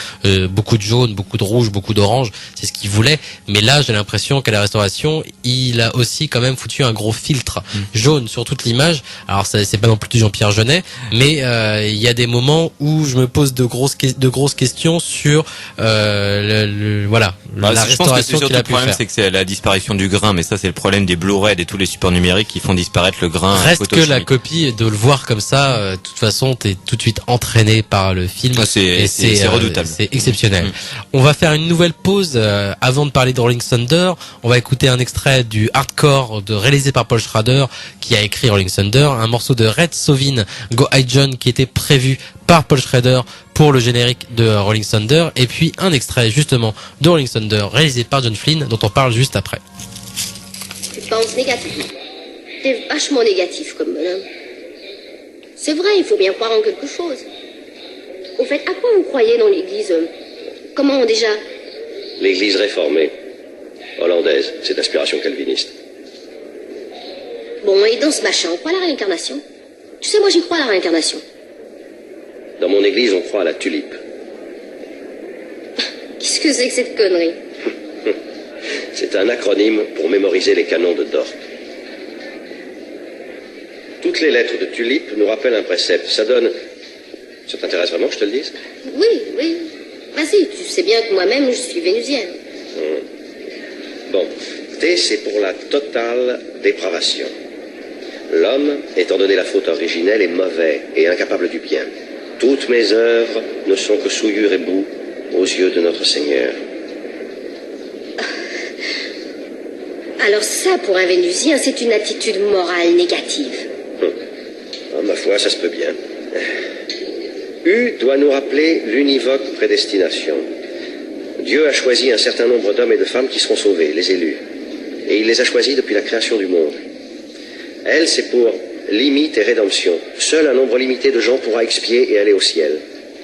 [SPEAKER 7] beaucoup de jaune, beaucoup de rouge, beaucoup d'orange, c'est ce qu'il voulait, mais là j'ai l'impression qu'à la restauration il a aussi quand même foutu un gros filtre jaune sur toute l'image. Alors ça, c'est pas non plus du Jean-Pierre Jeunet, mais il y a des moments où je me pose de grosses questions sur la restauration qu'il a pu faire.
[SPEAKER 8] Le problème, c'est que c'est la disparition du grain, mais ça c'est le problème des Blu-ray et tous les supports numériques qui font disparaître le grain.
[SPEAKER 7] Reste que la copie, de le voir comme ça, de toute façon t'es tout de suite entraîné par le film.
[SPEAKER 8] C'est redoutable.
[SPEAKER 7] C'est exceptionnel. On va faire une nouvelle pause avant de parler de Rolling Thunder. On va écouter un extrait du hardcore réalisé par Paul Schrader, qui a écrit Rolling Thunder, un morceau de Red Sovin, Go Hide John, qui était prévu par Paul Schrader pour le générique de Rolling Thunder, et puis un extrait justement de Rolling Thunder réalisé par John Flynn, dont on parle juste après.
[SPEAKER 1] Tu penses négatif. T'es vachement négatif comme bonhomme. C'est vrai, il faut bien croire en quelque chose. Au fait, à quoi vous croyez dans l'église Comment déjà
[SPEAKER 11] L'église réformée, hollandaise, c'est d'inspiration calviniste.
[SPEAKER 1] Bon, et dans ce machin, on croit à la réincarnation? Tu sais, moi j'y crois à la réincarnation.
[SPEAKER 11] Dans mon église, on croit à la tulipe.
[SPEAKER 1] Qu'est-ce que c'est que cette connerie?
[SPEAKER 11] C'est un acronyme pour mémoriser les canons de Dort. Toutes les lettres de tulipe nous rappellent un précepte. Ça donne... Ça t'intéresse vraiment que je te le dise?
[SPEAKER 1] Oui. Vas-y, tu sais bien que moi-même, je suis vénusienne.
[SPEAKER 11] Bon, T, c'est pour la totale dépravation. L'homme, étant donné la faute originelle, est mauvais et incapable du bien. Toutes mes œuvres ne sont que souillure et boue aux yeux de notre Seigneur.
[SPEAKER 1] Alors ça, pour un Vénusien, c'est une attitude morale négative.
[SPEAKER 11] Ma foi, ça se peut bien. U doit nous rappeler l'univoque prédestination. Dieu a choisi un certain nombre d'hommes et de femmes qui seront sauvés, les élus. Et il les a choisis depuis la création du monde. L, c'est pour limite et rédemption. Seul un nombre limité de gens pourra expier et aller au ciel.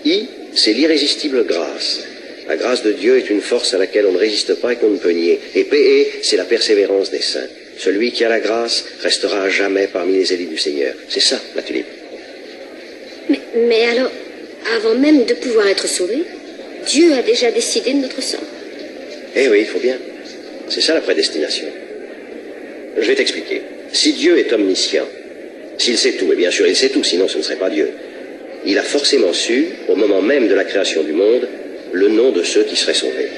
[SPEAKER 11] I, c'est l'irrésistible grâce. La grâce de Dieu est une force à laquelle on ne résiste pas et qu'on ne peut nier. Et P, c'est la persévérance des saints. Celui qui a la grâce restera à jamais parmi les élus du Seigneur. C'est ça, la tulipe.
[SPEAKER 1] Mais alors, avant même de pouvoir être sauvé, Dieu a déjà décidé de notre sort.
[SPEAKER 11] Eh oui, il faut bien. C'est ça la prédestination. Je vais t'expliquer. Si Dieu est omniscient, s'il sait tout, et bien sûr il sait tout, sinon ce ne serait pas Dieu, il a forcément su, au moment même de la création du monde, le nom de ceux qui seraient sauvés.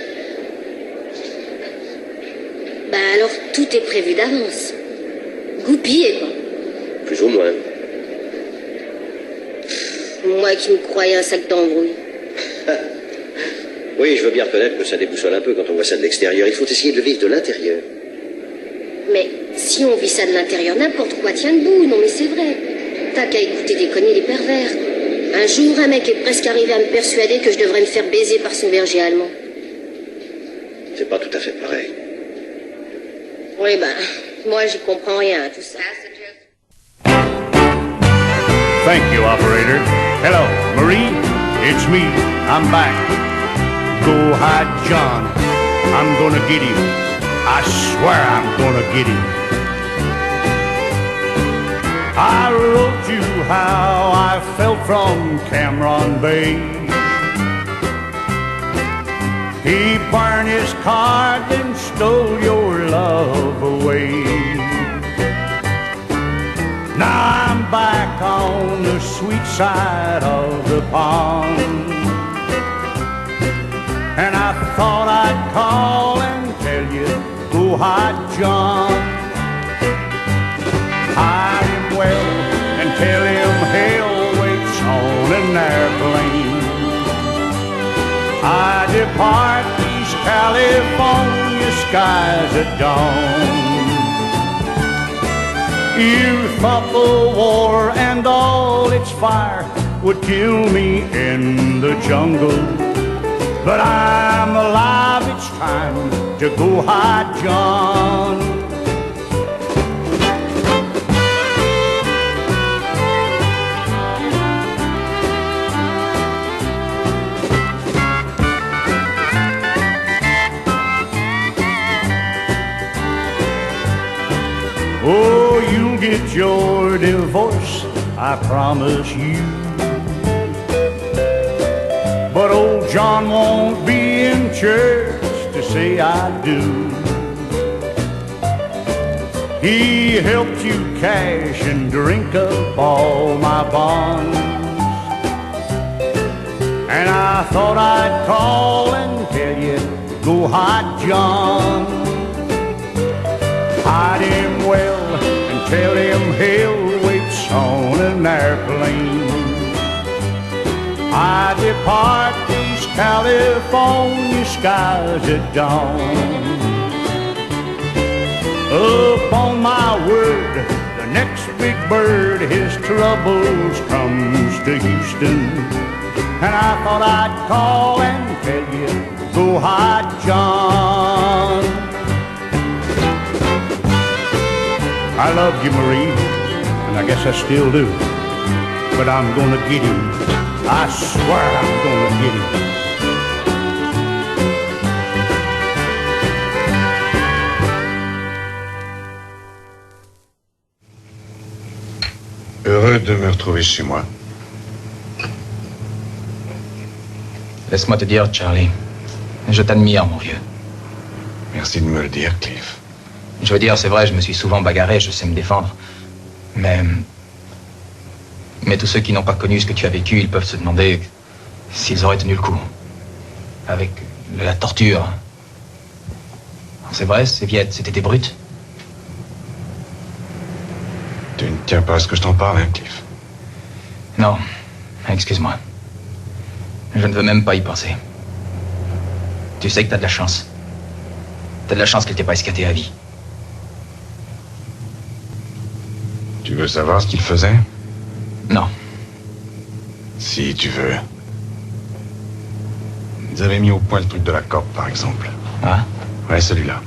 [SPEAKER 1] Alors tout est prévu d'avance. Goupillé, quoi.
[SPEAKER 11] Plus ou moins.
[SPEAKER 1] Moi qui me croyais un sac d'embrouille.
[SPEAKER 11] Oui, je veux bien reconnaître que ça déboussole un peu quand on voit ça de l'extérieur. Il faut essayer de le vivre de l'intérieur.
[SPEAKER 1] Mais si on vit ça de l'intérieur, n'importe quoi tient debout. Non mais c'est vrai. T'as qu'à écouter déconner les pervers. Un jour, un mec est presque arrivé à me persuader que je devrais me faire baiser par son berger allemand.
[SPEAKER 11] C'est pas tout à fait pareil.
[SPEAKER 1] Oui, moi j'y comprends rien à tout ça.
[SPEAKER 10] Thank you, operator. Hello, Marie. It's me.
[SPEAKER 13] I'm back. Go hide John. I'm gonna get him. I swear I'm gonna get him. I wrote you how I felt from Cameron Bay. He burned his card and stole your love away. Now I'm back on the sweet side of the pond, and I thought I'd call and tell you, go hide John. Hide him well and tell him hell waits on an airplane. I depart these California skies at dawn. You thought the war and all its fire would kill me in the jungle, but I'm alive, it's time to go hide John. Oh, you'll get your divorce, I promise you. But old John won't be in church to say I do. He helped you cash and drink up all my bonds, and I thought I'd call and tell you, go hide John. Hide him well and tell him hell waits on an airplane. I depart these California skies at dawn. Upon my word, the next big bird, his troubles comes to Houston, and I thought I'd call and tell you, go hide John. I loved you, Marie, and I guess I still do, but I'm gonna get him. I swear I'm gonna get him.
[SPEAKER 2] Heureux de me retrouver chez moi.
[SPEAKER 14] Laisse-moi te dire, Charlie, je t'admire, mon vieux.
[SPEAKER 2] Merci de me le dire, Cliff.
[SPEAKER 14] Je veux dire, c'est vrai, je me suis souvent bagarré, je sais me défendre. Mais tous ceux qui n'ont pas connu ce que tu as vécu, ils peuvent se demander s'ils auraient tenu le coup. Avec de la torture. C'est vrai, ces viettes, c'était des brutes.
[SPEAKER 2] Tu ne tiens pas à ce que je t'en parle, hein, Cliff?
[SPEAKER 14] Non, excuse-moi. Je ne veux même pas y penser. Tu sais que t'as de la chance. T'as de la chance qu'elle t'ait pas escaté à vie.
[SPEAKER 2] Tu veux savoir ce qu'il faisait?
[SPEAKER 14] Non.
[SPEAKER 2] Si tu veux. Ils avaient mis au point le truc de la corde, par exemple.
[SPEAKER 14] Ah?
[SPEAKER 2] Ouais, celui-là.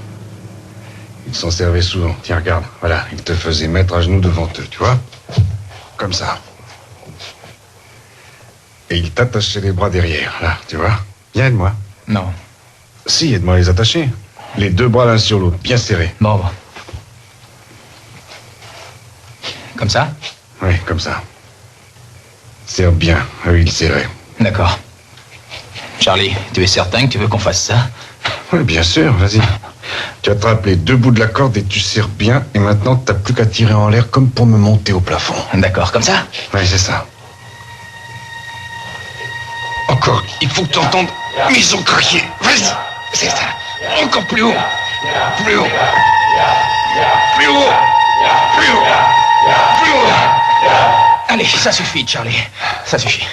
[SPEAKER 2] Ils s'en servaient souvent. Tiens, regarde. Voilà, ils te faisaient mettre à genoux devant eux, tu vois? Comme ça. Et ils t'attachaient les bras derrière, là, tu vois? Viens, aide-moi.
[SPEAKER 14] Non.
[SPEAKER 2] Si, aide-moi à les attacher. Les deux bras l'un sur l'autre, bien serrés.
[SPEAKER 14] Bon. Comme ça?
[SPEAKER 2] Oui, comme ça. Serre bien, eux, ils serraient.
[SPEAKER 14] D'accord. Charlie, tu es certain que tu veux qu'on fasse ça?
[SPEAKER 2] Oui, bien sûr, vas-y. Tu attrapes les deux bouts de la corde et tu serres bien, et maintenant t'as plus qu'à tirer en l'air comme pour me monter au plafond.
[SPEAKER 14] D'accord, comme ça?
[SPEAKER 2] Oui, c'est ça. Encore, il faut que tu entendes mes os craquer. Vas-y, c'est ça. Encore plus haut. Plus haut. Plus haut. Plus haut. Plus haut.
[SPEAKER 14] Allez, ça suffit, Charlie. Ça suffit.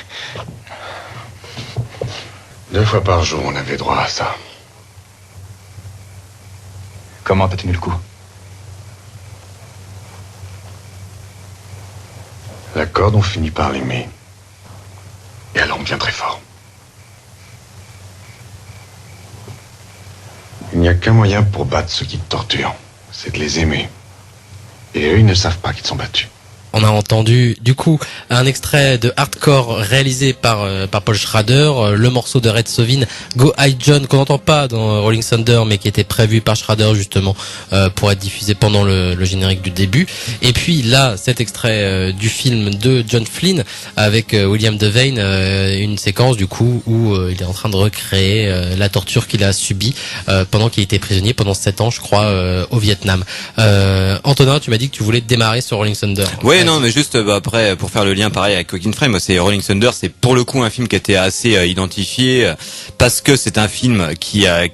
[SPEAKER 2] 2 fois par jour, on avait droit à ça.
[SPEAKER 14] Comment t'as tenu le coup?
[SPEAKER 2] La corde, on finit par l'aimer. Et elle en bien très fort. Il n'y a qu'un moyen pour battre ceux qui te torturent. C'est de les aimer. Et eux, ils ne savent pas qu'ils sont battus.
[SPEAKER 7] On a entendu du coup un extrait de Hardcore réalisé par Paul Schrader, le morceau de Red Sovin, Go High John, qu'on n'entend pas dans Rolling Thunder mais qui était prévu par Schrader justement pour être diffusé pendant le générique du début. Et puis là, cet extrait du film de John Flynn avec William Devane, une séquence du coup où il est en train de recréer la torture qu'il a subie pendant qu'il était prisonnier pendant 7 ans je crois au Vietnam. Antonin, tu m'as dit que tu voulais démarrer sur Rolling Thunder.
[SPEAKER 8] Ouais, non, mais juste après pour faire le lien pareil avec Joaquin Phoenix, moi c'est Rolling Thunder, c'est pour le coup un film qui a été assez identifié parce que c'est un film qui a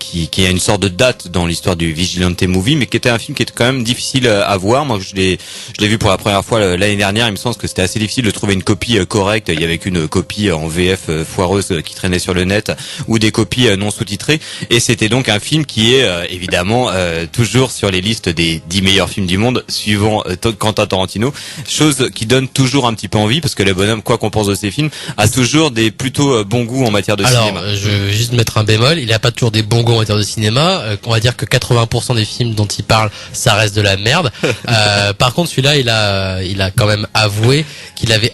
[SPEAKER 8] une sorte de date dans l'histoire du vigilante movie, mais qui était un film qui était quand même difficile à voir. Moi je l'ai vu pour la première fois l'année dernière, il me semble que c'était assez difficile de trouver une copie correcte. Il y avait qu'une copie en VF foireuse qui traînait sur le net ou des copies non sous-titrées, et c'était donc un film qui est évidemment toujours sur les listes des 10 meilleurs films du monde suivant Quentin Tarantino, chose qui donne toujours un petit peu envie parce que le bonhomme, quoi qu'on pense de ses films, a toujours des plutôt bons goûts en matière de cinéma.
[SPEAKER 7] Alors, je vais juste mettre un bémol, il a pas toujours des bons goûts en matière de cinéma, on va dire que 80% des films dont il parle, ça reste de la merde. Par contre, celui-là, il a quand même avoué qu'il avait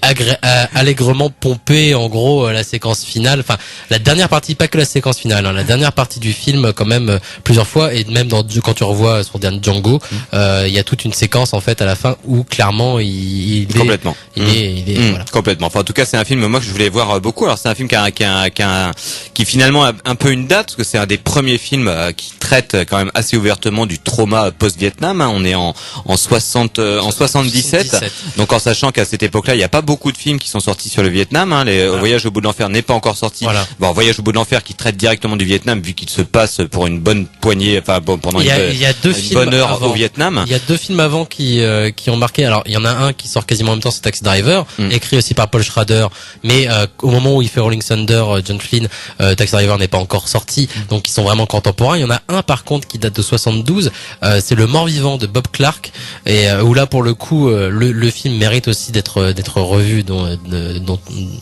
[SPEAKER 7] allègrement pompé en gros la séquence finale, enfin la dernière partie, pas que la séquence finale, hein, la dernière partie du film quand même plusieurs fois, et même quand tu revois son dernier Django, il y a toute une séquence en fait à la fin où clairement il est
[SPEAKER 8] complètement
[SPEAKER 7] voilà.
[SPEAKER 8] Complètement. Enfin en tout cas c'est un film moi que je voulais voir beaucoup. Alors c'est un film qui finalement a un peu une date parce que c'est un des premiers films qui traite quand même assez ouvertement du trauma post-Vietnam, hein. On est en 77. Donc en sachant qu'à cette époque-là il n'y a pas beaucoup de films qui sont sortis sur le Vietnam, hein. Voyage au bout de l'enfer n'est pas encore sorti. Voilà. Bon, Voyage au bout de l'enfer qui traite directement du Vietnam vu qu'il se passe pour une bonne poignée, enfin pendant une bonne heure
[SPEAKER 7] avant,
[SPEAKER 8] au Vietnam.
[SPEAKER 7] Il y a 2 films avant qui ont marqué. Alors il y en a un qui sort quasiment en même temps, c'est Taxi Driver, écrit aussi par Paul Schrader, mais au moment où il fait Rolling Thunder, John Flynn, Taxi Driver n'est pas encore sorti, donc ils sont vraiment contemporains. Il y en a un par contre qui date de 72, c'est Le Mort-Vivant de Bob Clark, et où là pour le coup le film mérite aussi d'être revu,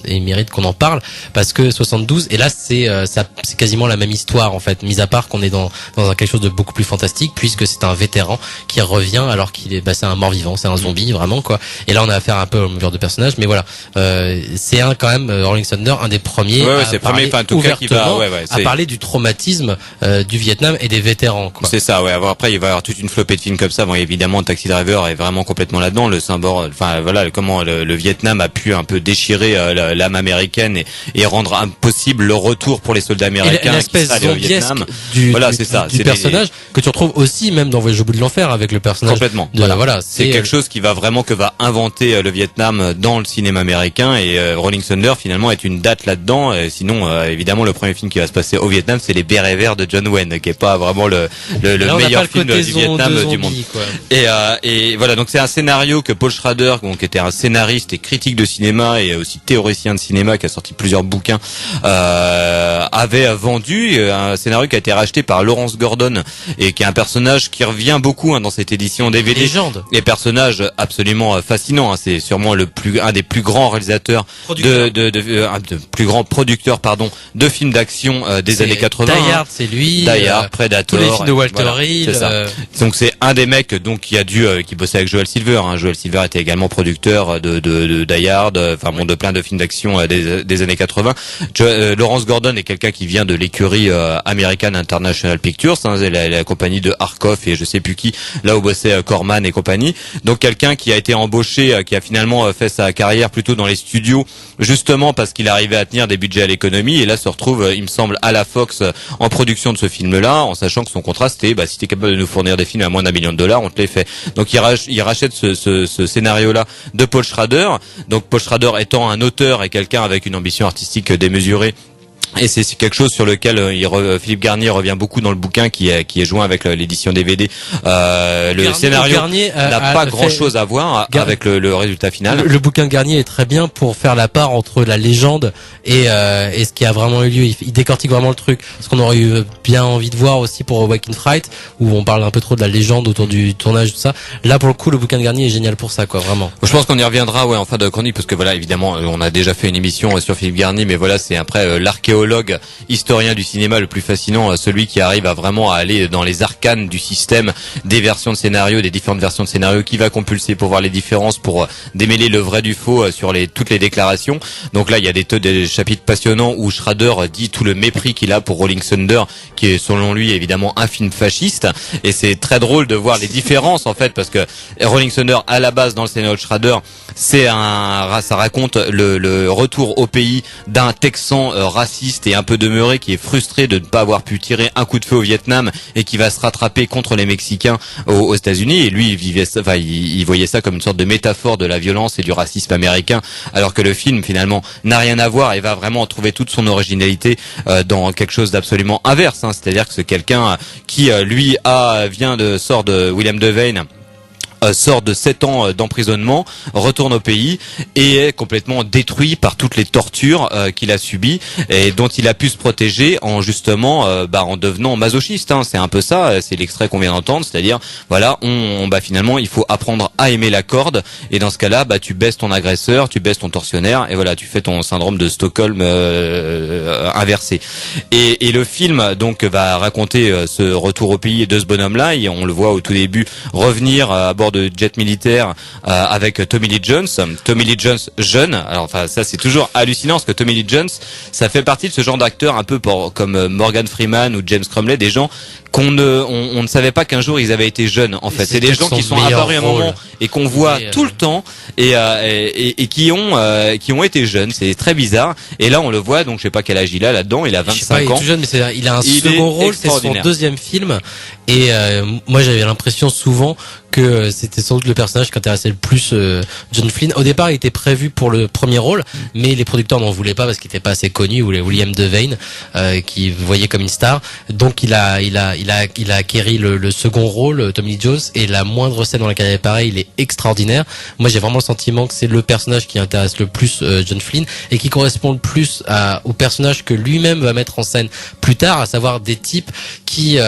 [SPEAKER 7] et mérite qu'on en parle parce que 72, et là c'est quasiment la même histoire en fait, mis à part qu'on est dans quelque chose de beaucoup plus fantastique puisque c'est un vétéran qui revient alors qu'il est c'est un mort-vivant, c'est un zombie vraiment quoi. Et là on a affaire un peu au même genre de personnage, mais voilà, c'est quand même Rolling Thunder, un des premiers à parler ouvertement, à parler du traumatisme du Vietnam et des vétérans quoi.
[SPEAKER 8] C'est ça, ouais. Après il va y avoir toute une flopée de films comme ça. Bon, évidemment Taxi Driver est vraiment complètement là-dedans, le symbole, enfin voilà comment le Vietnam a pu un peu déchirer l'âme américaine et rendre impossible le retour pour les soldats américains qui seraient allés au Vietnam.
[SPEAKER 7] Du personnage que tu retrouves aussi même dans Voyage au bout de l'enfer avec le personnage.
[SPEAKER 8] Complètement.
[SPEAKER 7] Voilà,
[SPEAKER 8] c'est quelque chose qui va inventer le Vietnam dans le cinéma américain, et Rolling Thunder finalement est une date là-dedans. Sinon évidemment le premier film qui va se passer au Vietnam c'est Les Bérets Verts de John Wayne, qui est pas vraiment le meilleur film du Vietnam du monde. Quoi. Et voilà, donc c'est un scénario que Paul Schrader, qui était un scénariste et critique de cinéma et aussi théoricien de cinéma, qui a sorti plusieurs bouquins, avait vendu, un scénario qui a été racheté par Lawrence Gordon et qui est un personnage qui revient beaucoup dans cette édition DVD.
[SPEAKER 7] Légende.
[SPEAKER 8] Et personnage absolument fascinant, hein. C'est sûrement un des plus grands réalisateurs plus grands producteurs de films d'action des années 80.
[SPEAKER 7] Die Hard, c'est lui.
[SPEAKER 8] Die Hard, Predator.
[SPEAKER 7] Tous les films de Walter Hill.
[SPEAKER 8] Donc c'est un des mecs qui bossait avec Joel Silver, hein. Joel Silver était également producteur de Die Hard, de plein de films d'action des années 80. Lawrence Gordon est quelqu'un qui vient de l'écurie American International Pictures, hein, la compagnie de Harkoff et je sais plus qui, là où bossait Corman et compagnie. Donc quelqu'un qui a été embauché, qui a finalement fait sa carrière plutôt dans les studios, justement parce qu'il arrivait à tenir des budgets à l'économie, et là se retrouve, il me semble, à la Fox en production de ce film-là, en sachant que son contrat c'était, si t'es capable de nous fournir des films à moins d'$1 million, on te les fait. Donc il rachète ce scénario-là de Paul Schrader. Donc Paul Schrader étant un auteur et quelqu'un avec une ambition artistique démesurée, et c'est quelque chose sur lequel Philippe Garnier revient beaucoup dans le bouquin qui est joint avec l'édition DVD. Le scénario n'a pas grand-chose à voir avec le résultat final.
[SPEAKER 7] Le bouquin de Garnier est très bien pour faire la part entre la légende et ce qui a vraiment eu lieu. Il décortique vraiment le truc. Ce qu'on aurait eu bien envie de voir aussi pour Joaquin Phoenix, où on parle un peu trop de la légende autour du tournage, tout ça. Là, pour le coup, le bouquin de Garnier est génial pour ça, quoi, vraiment.
[SPEAKER 8] Je pense qu'on y reviendra, en fin de chronique, parce que voilà, évidemment, on a déjà fait une émission sur Philippe Garnier, mais voilà, c'est après l'archéologue idéologue, historien du cinéma le plus fascinant, celui qui arrive à vraiment aller dans les arcanes du système, des versions de scénario, des différentes versions de scénario, qui va compulser pour voir les différences, pour démêler le vrai du faux sur toutes les déclarations. Donc là, il y a des chapitres passionnants où Schrader dit tout le mépris qu'il a pour Rolling Thunder, qui est selon lui évidemment un film fasciste. Et c'est très drôle de voir les différences en fait, parce que Rolling Thunder à la base dans le scénario de Schrader, ça raconte le retour au pays d'un Texan raciste et un peu demeuré qui est frustré de ne pas avoir pu tirer un coup de feu au Vietnam et qui va se rattraper contre les Mexicains aux États-Unis. Et lui, il voyait ça comme une sorte de métaphore de la violence et du racisme américain, alors que le film finalement n'a rien à voir et va vraiment trouver toute son originalité dans quelque chose d'absolument inverse. C'est-à-dire que c'est quelqu'un qui lui sort de William Devane. Sort de 7 ans d'emprisonnement, retourne au pays et est complètement détruit par toutes les tortures qu'il a subies et dont il a pu se protéger en justement en devenant masochiste. C'est un peu ça, c'est l'extrait qu'on vient d'entendre, c'est-à-dire voilà, finalement il faut apprendre à aimer la corde et dans ce cas-là, tu baisses ton agresseur, tu baisses ton tortionnaire et voilà, tu fais ton syndrome de Stockholm inversé. Et le film donc va raconter ce retour au pays de ce bonhomme-là et on le voit au tout début revenir à bord de jet militaire avec Tommy Lee Jones jeune. Alors enfin ça c'est toujours hallucinant parce que Tommy Lee Jones ça fait partie de ce genre d'acteurs un peu comme Morgan Freeman ou James Cromley, des gens on ne savait pas qu'un jour ils avaient été jeunes en fait. C'est des gens qui sont apparus à un moment et qu'on voit tout le temps et qui ont été jeunes. C'est très bizarre. Et là on le voit, donc je sais pas quel âge il a là-dedans, il a 25 ans.
[SPEAKER 7] Il est tout jeune, mais il a un second rôle, c'est son deuxième film. Et moi j'avais l'impression souvent que c'était sans doute le personnage qui intéressait le plus John Flynn. Au départ, il était prévu pour le premier rôle, mais les producteurs n'en voulaient pas parce qu'il n'était pas assez connu, ou William Devane qui voyait comme une star. Donc il a acquéri le second rôle, Tommy Lee Jones, et la moindre scène dans laquelle il apparaît, il est extraordinaire. Moi, j'ai vraiment le sentiment que c'est le personnage qui intéresse le plus John Flynn et qui correspond le plus au personnage que lui-même va mettre en scène plus tard, à savoir des types qui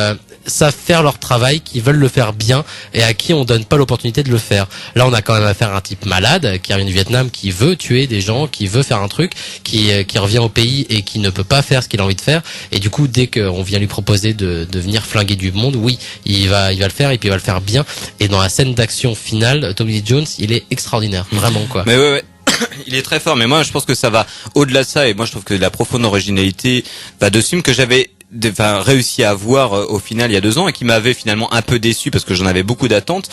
[SPEAKER 7] savent faire leur travail, qui veulent le faire bien et à qui on donne pas l'opportunité de le faire. Là, on a quand même affaire à un type malade qui arrive du Vietnam, qui veut tuer des gens, qui veut faire un truc, qui revient au pays et qui ne peut pas faire ce qu'il a envie de faire. Et du coup, dès qu'on vient lui proposer de venir flinguer du monde, oui, il va le faire et puis il va le faire bien. Et dans la scène d'action finale, Tommy Lee Jones, il est extraordinaire, vraiment quoi.
[SPEAKER 8] Mais ouais. Il est très fort, mais moi je pense que ça va au-delà de ça et moi je trouve que la profonde originalité de ce film que j'avais réussi à voir au final il y a 2 ans et qui m'avait finalement un peu déçu parce que j'en avais beaucoup d'attentes.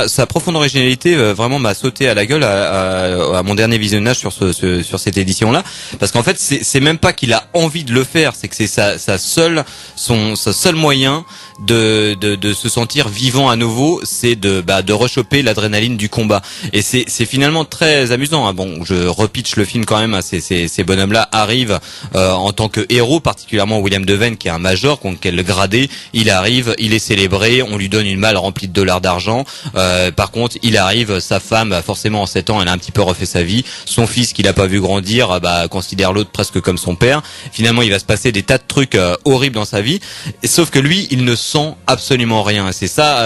[SPEAKER 8] Sa profonde originalité vraiment m'a sauté à la gueule à mon dernier visionnage sur cette édition là, parce qu'en fait c'est même pas qu'il a envie de le faire, c'est que c'est sa seul moyen de se sentir vivant à nouveau, c'est de rechoper l'adrénaline du combat. Et c'est finalement très amusant. Bon, je repitch le film quand même. Ces bonhommes-là arrivent en tant que héros, particulièrement William Devane qui est un major, quel gradé. Il arrive, il est célébré, on lui donne une malle remplie de dollars d'argent. Par contre, il arrive, sa femme, forcément en 7 ans, elle a un petit peu refait sa vie. Son fils qu'il a pas vu grandir, considère l'autre presque comme son père. Finalement, il va se passer des tas de trucs horribles dans sa vie. Sauf que lui, il ne sent absolument rien. C'est ça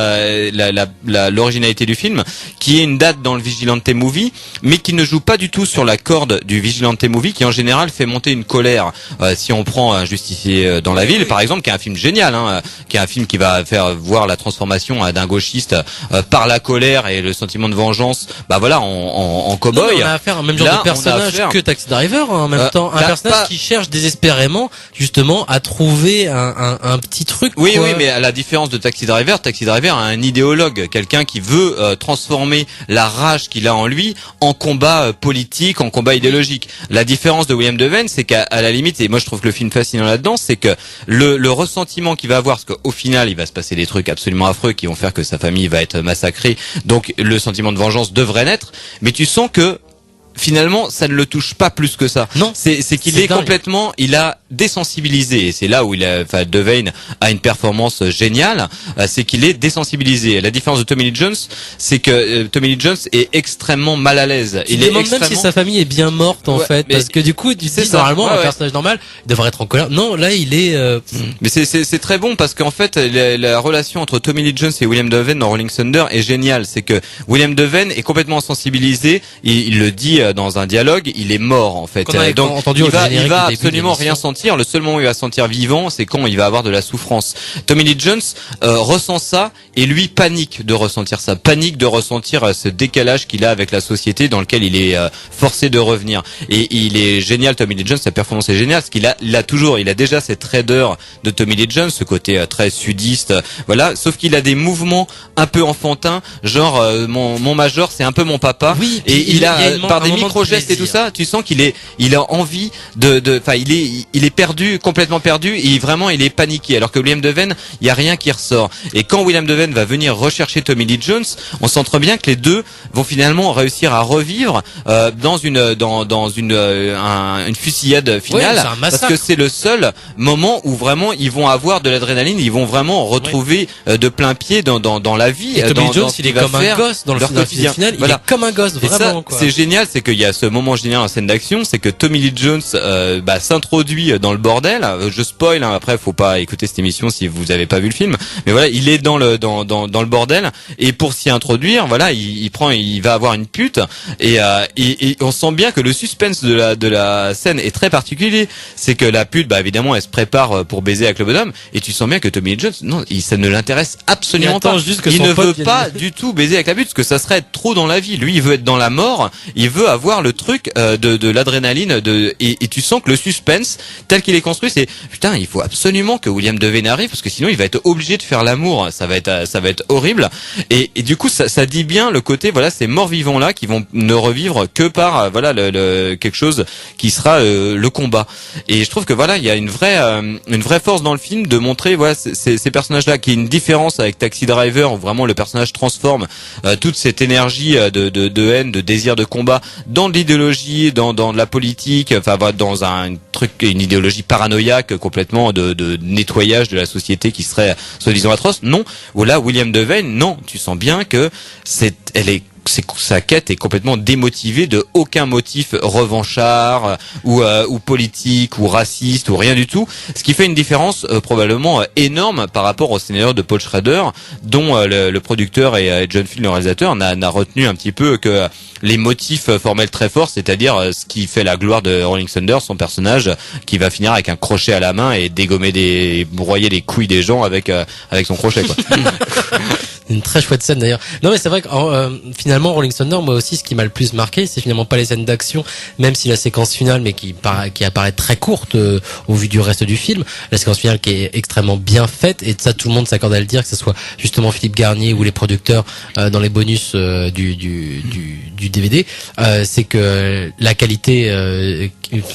[SPEAKER 8] l'originalité du film, qui est une date dans le Vigilante Movie, mais qui ne joue pas du tout sur la corde du Vigilante Movie, qui en général fait monter une colère. Si on prend un Justicier dans la ville, par exemple, qui est un film génial, qui est un film qui va faire voir la transformation d'un gauchiste par la colère et le sentiment de vengeance, en cow-boy.
[SPEAKER 7] On a affaire à un même genre de personnage que Taxi Driver en même temps, un personnage qui cherche désespérément justement à trouver un petit truc.
[SPEAKER 8] Oui, mais à la différence de Taxi Driver a un idéologue, quelqu'un qui veut transformer la rage qu'il a en lui en combat politique, en combat idéologique. La différence de William Devane, c'est qu'à la limite, et moi je trouve que le film fascinant là-dedans, c'est que le ressentiment qu'il va avoir, parce qu'au final il va se passer des trucs absolument affreux qui vont faire que sa famille va être massacrée, donc le sentiment de vengeance devrait naître, mais tu sens que finalement, ça ne le touche pas plus que ça.
[SPEAKER 7] Non,
[SPEAKER 8] c'est qu'il est complètement, il a désensibilisé, et c'est là où Devane a une performance géniale, c'est qu'il est désensibilisé. La différence de Tommy Lee Jones, c'est que Tommy Lee Jones est extrêmement mal à l'aise.
[SPEAKER 7] Il demande même si sa famille est bien morte en fait, parce que du coup, tu dis normalement un personnage normal devrait être en colère. Non, là il est.
[SPEAKER 8] Mais c'est très bon parce qu'en fait la relation entre Tommy Lee Jones et William Devane dans Rolling Thunder est géniale. C'est que William Devane est complètement sensibilisé. Il le dit dans un dialogue, il est mort en fait. Donc il va absolument rien sentir. sentir, le seul moment où il va se sentir vivant, c'est quand il va avoir de la souffrance. Tommy Lee Jones ressent ça et lui panique de ressentir ça, panique de ressentir ce décalage qu'il a avec la société dans lequel il est forcé de revenir. Et il est génial, Tommy Lee Jones, sa performance est géniale, parce qu'il a déjà cette raideur de Tommy Lee Jones, ce côté très sudiste, voilà, sauf qu'il a des mouvements un peu enfantins, genre mon major c'est un peu mon papa,
[SPEAKER 7] oui,
[SPEAKER 8] et il a par des micro-gestes et tout ça, tu sens il a envie enfin il est perdu, complètement perdu, et vraiment il est paniqué, alors que William Devane, il y a rien qui ressort. Et quand William Devane va venir rechercher Tommy Lee Jones, on sent très bien que les deux vont finalement réussir à revivre dans une fusillade finale,
[SPEAKER 7] c'est un massacre.
[SPEAKER 8] parce que c'est le seul moment où vraiment ils vont avoir de l'adrénaline, ils vont vraiment retrouver de plein pied dans la vie.
[SPEAKER 7] Et Tommy Jones, il est comme un gosse dans le
[SPEAKER 8] quotidien.
[SPEAKER 7] final,
[SPEAKER 8] Voilà.
[SPEAKER 7] il est comme un gosse,
[SPEAKER 8] Et
[SPEAKER 7] vraiment.
[SPEAKER 8] ça, c'est génial, c'est qu'il y a ce moment génial en scène d'action, c'est que Tommy Lee Jones s'introduit dans le bordel. Je spoil, hein, après faut pas écouter cette émission si vous avez pas vu le film, mais voilà, il est dans le bordel, et pour s'y introduire, voilà, il va avoir une pute, et on sent bien que le suspense de la scène est très particulier. C'est que la pute, évidemment, elle se prépare pour baiser avec le bonhomme, et tu sens bien que Tommy Lee Jones, non, ça ne l'intéresse absolument pas. Il ne veut pas du tout baiser avec la pute, parce que ça serait être trop dans la vie. Lui, il veut être dans la mort, il veut avoir le truc de l'adrénaline, et tu sens que le suspense tel qu'il est construit, c'est putain, il faut absolument que William Devane arrive, parce que sinon il va être obligé de faire l'amour, ça va être horrible, et du coup ça dit bien le côté, voilà, ces morts vivants là qui vont ne revivre que par quelque chose qui sera le combat. Et je trouve que voilà, il y a une vraie force dans le film de montrer, voilà, ces personnages là, qui est une différence avec Taxi Driver, où vraiment le personnage transforme toute cette énergie de haine, de désir de combat dans de l'idéologie, dans de la politique, enfin dans une idéologie paranoïaque complètement de nettoyage de la société qui serait soi-disant atroce. Non, voilà, William Devane, non, tu sens bien que sa quête est complètement démotivée de aucun motif revanchard ou politique ou raciste ou rien du tout, ce qui fait une différence probablement énorme par rapport au scénario de Paul Schrader, dont le producteur et John Field, le réalisateur, n'a retenu un petit peu que les motifs formels très forts, c'est-à-dire ce qui fait la gloire de Rolling Thunder, son personnage qui va finir avec un crochet à la main et broyer les couilles des gens avec son crochet, quoi.
[SPEAKER 7] Une très chouette scène d'ailleurs. Non mais c'est vrai que finalement Rolling Thunder, moi aussi ce qui m'a le plus marqué, c'est finalement pas les scènes d'action, même si la séquence finale, mais qui apparaît très courte au vu du reste du film, la séquence finale qui est extrêmement bien faite, et ça tout le monde s'accorde à le dire, que ce soit justement Philippe Garnier ou les producteurs dans les bonus du DVD, c'est que la qualité,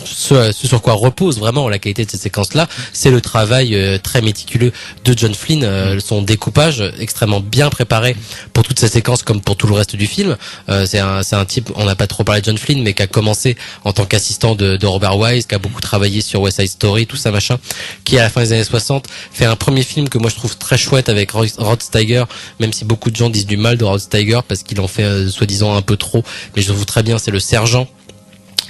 [SPEAKER 7] ce sur quoi repose vraiment la qualité de cette séquence-là, c'est le travail très méticuleux de John Flynn, son découpage extrêmement bien préparé pour toute cette séquence comme pour tout le reste du film. C'est un type, on n'a pas trop parlé de John Flynn, mais qui a commencé en tant qu'assistant de Robert Wise, qui a beaucoup travaillé sur West Side Story, tout ça machin, qui à la fin des années 60 fait un premier film que moi je trouve très chouette avec Rod Steiger, même si beaucoup de gens disent du mal de Rod Steiger parce qu'il en fait soi-disant un peu trop, mais je trouve très bien, c'est Le Sergent,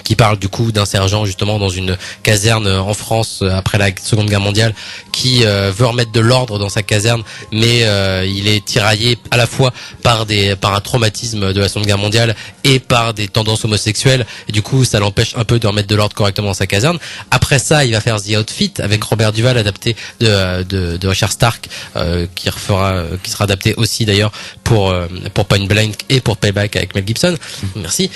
[SPEAKER 7] qui parle du coup d'un sergent justement dans une caserne en France après la Seconde Guerre mondiale, qui veut remettre de l'ordre dans sa caserne, mais il est tiraillé à la fois par un traumatisme de la Seconde Guerre mondiale et par des tendances homosexuelles, et du coup ça l'empêche un peu de remettre de l'ordre correctement dans sa caserne. Après ça, il va faire The Outfit avec Robert Duvall, adapté de Richard Stark, qui sera adapté aussi d'ailleurs pour Point Blank et pour Payback avec Mel Gibson. Merci.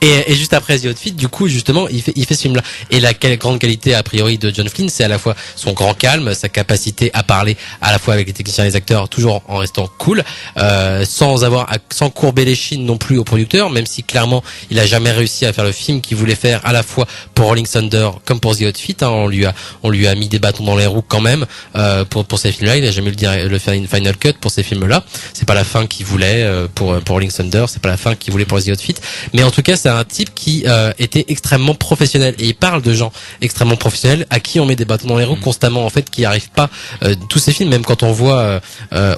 [SPEAKER 7] Et juste après The Outfit, du coup, justement, il fait ce film-là. Et la grande qualité, a priori, de John Flynn, c'est à la fois son grand calme, sa capacité à parler à la fois avec les techniciens et les acteurs, toujours en restant cool, sans courber les chines non plus au producteur, même si clairement, il a jamais réussi à faire le film qu'il voulait faire, à la fois pour Rolling Thunder comme pour The Outfit, hein. On lui a mis des bâtons dans les roues quand même, pour ces films-là. Il a jamais le final cut pour ces films-là. C'est pas la fin qu'il voulait, pour Rolling Thunder, c'est pas la fin qu'il voulait pour The Outfit. Mais en tout cas, c'est un type qui était extrêmement professionnel, et il parle de gens extrêmement professionnels à qui on met des bâtons dans les roues constamment, en fait, qui arrivent pas. Tous ces films, même quand on voit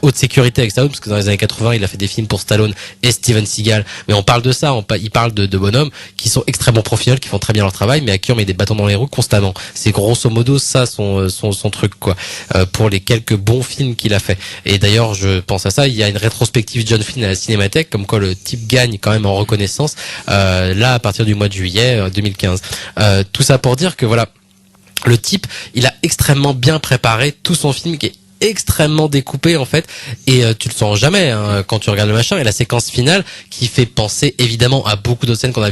[SPEAKER 7] Haute Sécurité avec Stallone, parce que dans les années 80, il a fait des films pour Stallone et Steven Seagal, mais on parle de ça, il parle de bonhommes qui sont extrêmement professionnels, qui font très bien leur travail, mais à qui on met des bâtons dans les roues constamment. C'est grosso modo ça son truc, quoi, pour les quelques bons films qu'il a fait. Et d'ailleurs, je pense à ça, il y a une rétrospective John Flynn à la Cinémathèque, comme quoi le type gagne quand même en reconnaissance, là à partir du mois de juillet 2015. Tout ça pour dire que voilà, le type, il a extrêmement bien préparé tout son film qui est extrêmement découpé en fait, et tu le sens jamais quand tu regardes le machin, et la séquence finale qui fait penser évidemment à beaucoup d'autres scènes qu'on a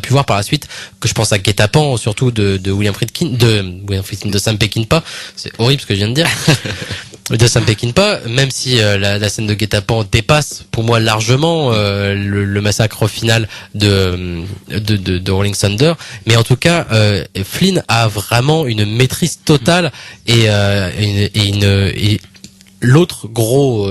[SPEAKER 7] pu voir par la suite, que je pense à Guet-apens surtout de William Friedkin, de Sam Peckinpah. C'est horrible ce que je viens de dire. De Sam Peckinpah, même si la scène de Guet-apens dépasse pour moi largement le massacre final de Rolling Thunder, mais en tout cas Flynn a vraiment une maîtrise totale et l'autre gros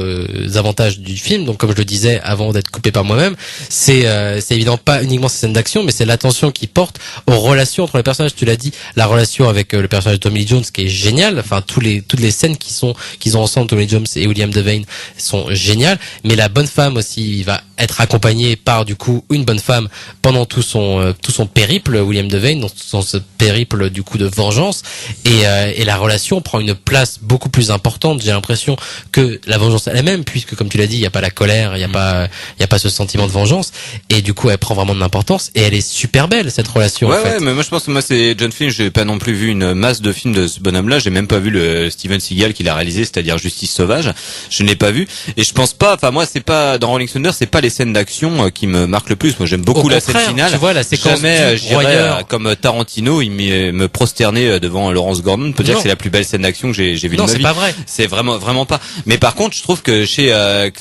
[SPEAKER 7] avantage du film, donc comme je le disais avant d'être coupé par moi-même, c'est évidemment pas uniquement ces scènes d'action, mais c'est l'attention qu'il porte aux relations entre les personnages. Tu l'as dit, la relation avec le personnage de Tommy Lee Jones qui est génial, enfin toutes les scènes qu'ils ont ensemble, Tommy Lee Jones et William Devane, sont géniales, mais la bonne femme aussi, il va être accompagné par du coup une bonne femme pendant tout son périple, William Devane, dans ce périple du coup de vengeance, et la relation prend une place beaucoup plus importante, j'ai l'impression, que la vengeance elle-même, puisque comme tu l'as dit, il y a pas la colère, il y a pas ce sentiment de vengeance, et du coup elle prend vraiment de l'importance, et elle est super belle cette relation.
[SPEAKER 8] Ouais, mais moi je pense que c'est John Flynn, j'ai pas non plus vu une masse de films de ce bonhomme-là, j'ai même pas vu le Steven Seagal qu'il a réalisé, c'est-à-dire Justice sauvage, je ne l'ai pas vu, et je pense pas, enfin moi c'est pas dans Rolling Thunder, c'est pas les scènes d'action qui me marquent le plus. Moi j'aime beaucoup la scène finale.
[SPEAKER 7] Tu vois la séquence
[SPEAKER 8] jamais j'irais comme Tarantino, il me prosterner devant Lawrence Gordon, peut dire que c'est la plus belle scène d'action que j'ai vue de ma vie. Non,
[SPEAKER 7] c'est pas vrai.
[SPEAKER 8] C'est vraiment pas. Mais par contre, je trouve que chez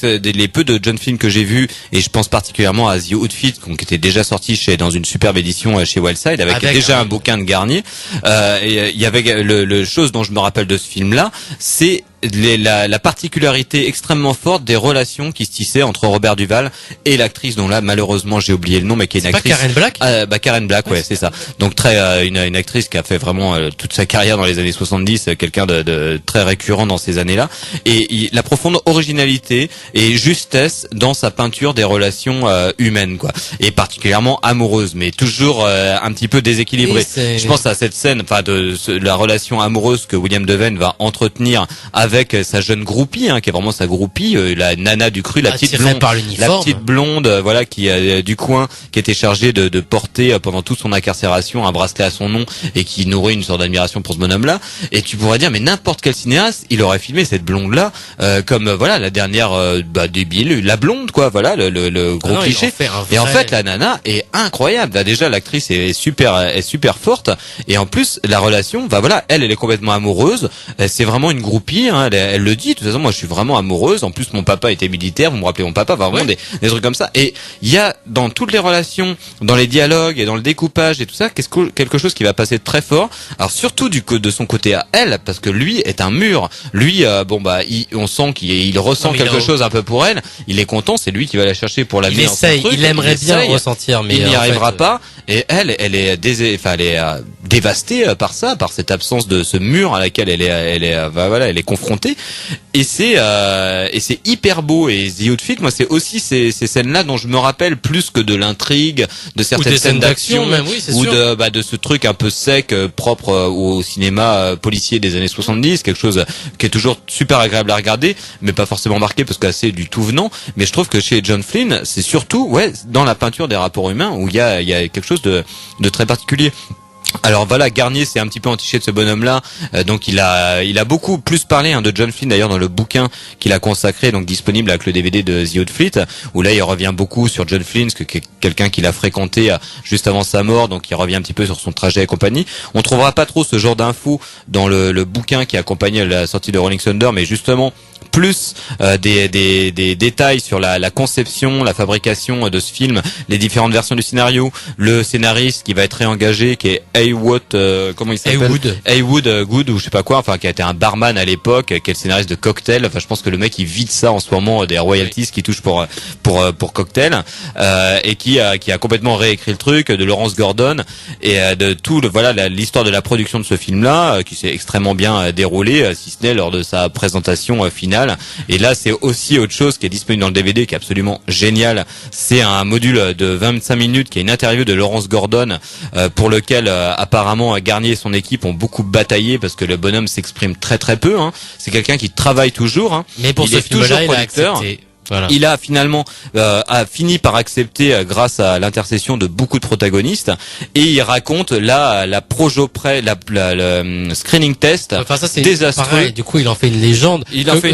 [SPEAKER 8] les peu de John Flynn que j'ai vus, et je pense particulièrement à The Outfit, qui était déjà sorti dans une superbe édition chez Wildside, avec déjà un bouquin de Garnier. Et il y avait le chose dont je me rappelle de ce film-là, c'est la particularité extrêmement forte des relations qui se tissaient entre Robert Duvall et l'actrice dont là malheureusement j'ai oublié le nom, mais qui est une actrice.
[SPEAKER 7] Karen Black.
[SPEAKER 8] Karen Black, ouais, c'est ça. Donc une actrice qui a fait vraiment toute sa carrière dans les années 70, quelqu'un de très récurrent dans ces années-là, et la profonde originalité et justesse dans sa peinture des relations humaines, quoi, et particulièrement amoureuses, mais toujours un petit peu déséquilibrées. Je pense à cette scène, enfin la relation amoureuse que William Devane va entretenir avec sa jeune groupie, qui est vraiment sa groupie, la nana du cru, la petite blonde, voilà, qui du coin, qui était chargée de porter pendant toute son incarcération un bracelet à son nom, et qui nourrit une sorte d'admiration pour ce bonhomme-là. Et tu pourrais dire, mais n'importe quel cinéaste, il aurait filmé cette blonde-là comme voilà la dernière débile, la blonde, quoi, voilà le gros cliché. Et en fait, la nana est incroyable. Là, déjà, l'actrice est super forte, et en plus la relation, voilà, elle est complètement amoureuse. C'est vraiment une groupie. Elle le dit, de toute façon, moi je suis vraiment amoureuse, en plus mon papa était militaire, vous me rappelez mon papa, vraiment des trucs comme ça, et il y a dans toutes les relations, dans les dialogues et dans le découpage et tout ça, quelque chose qui va passer très fort, alors surtout de son côté à elle, parce que lui est un mur, lui on sent qu'il ressent quelque chose un peu pour elle, il est content, c'est lui qui va la chercher pour l'amener dans son truc,
[SPEAKER 7] il aimerait bien ressentir, mais
[SPEAKER 8] il n'y arrivera pas, et elle est dévastée par ça, par cette absence de ce mur à laquelle elle est confrontée, et c'est hyper beau. Et The Outfit, moi c'est aussi ces scènes-là dont je me rappelle plus que de l'intrigue, de certaines scènes d'action,
[SPEAKER 7] même, oui,
[SPEAKER 8] ou de ce truc un peu sec propre au cinéma policier des années 70, quelque chose qui est toujours super agréable à regarder, mais pas forcément marqué parce que c'est du tout venant. Mais je trouve que chez John Flynn, c'est surtout dans la peinture des rapports humains où il y a quelque chose de très particulier. Alors voilà, Garnier c'est un petit peu entiché de ce bonhomme-là, donc il a beaucoup plus parlé de John Flynn d'ailleurs dans le bouquin qu'il a consacré, donc disponible avec le DVD de The Outfit, où là il revient beaucoup sur John Flynn, que quelqu'un qu'il a fréquenté juste avant sa mort, donc il revient un petit peu sur son trajet et compagnie. On trouvera pas trop ce genre d'infos dans le bouquin qui accompagnait la sortie de Rolling Thunder, mais justement plus des détails sur la conception, la fabrication de ce film, les différentes versions du scénario, le scénariste qui va être réengagé, qui est Heywood, comment il s'appelle? Heywood Good ou je sais pas quoi, enfin qui a été un barman à l'époque, qui est le scénariste de Cocktail. Enfin je pense que le mec il vide ça en ce moment des royalties qui touchent pour Cocktail, et qui a complètement réécrit le truc, de Lawrence Gordon, et de tout l'histoire de la production de ce film là, qui s'est extrêmement bien déroulée, si ce n'est lors de sa présentation finale. Et là c'est aussi autre chose qui est disponible dans le DVD, qui est absolument génial. C'est un module de 25 minutes qui est une interview de Lawrence Gordon, pour lequel apparemment Garnier et son équipe ont beaucoup bataillé, parce que le bonhomme s'exprime très très peu, c'est quelqu'un qui travaille toujours,
[SPEAKER 7] mais pour
[SPEAKER 8] ce film-là, il a accepté.
[SPEAKER 7] Voilà.
[SPEAKER 8] Il a finalement a fini par accepter grâce à l'intercession de beaucoup de protagonistes, et il raconte la le screening test
[SPEAKER 7] c'est
[SPEAKER 8] désastreux.
[SPEAKER 7] pareil, du coup il en fait une légende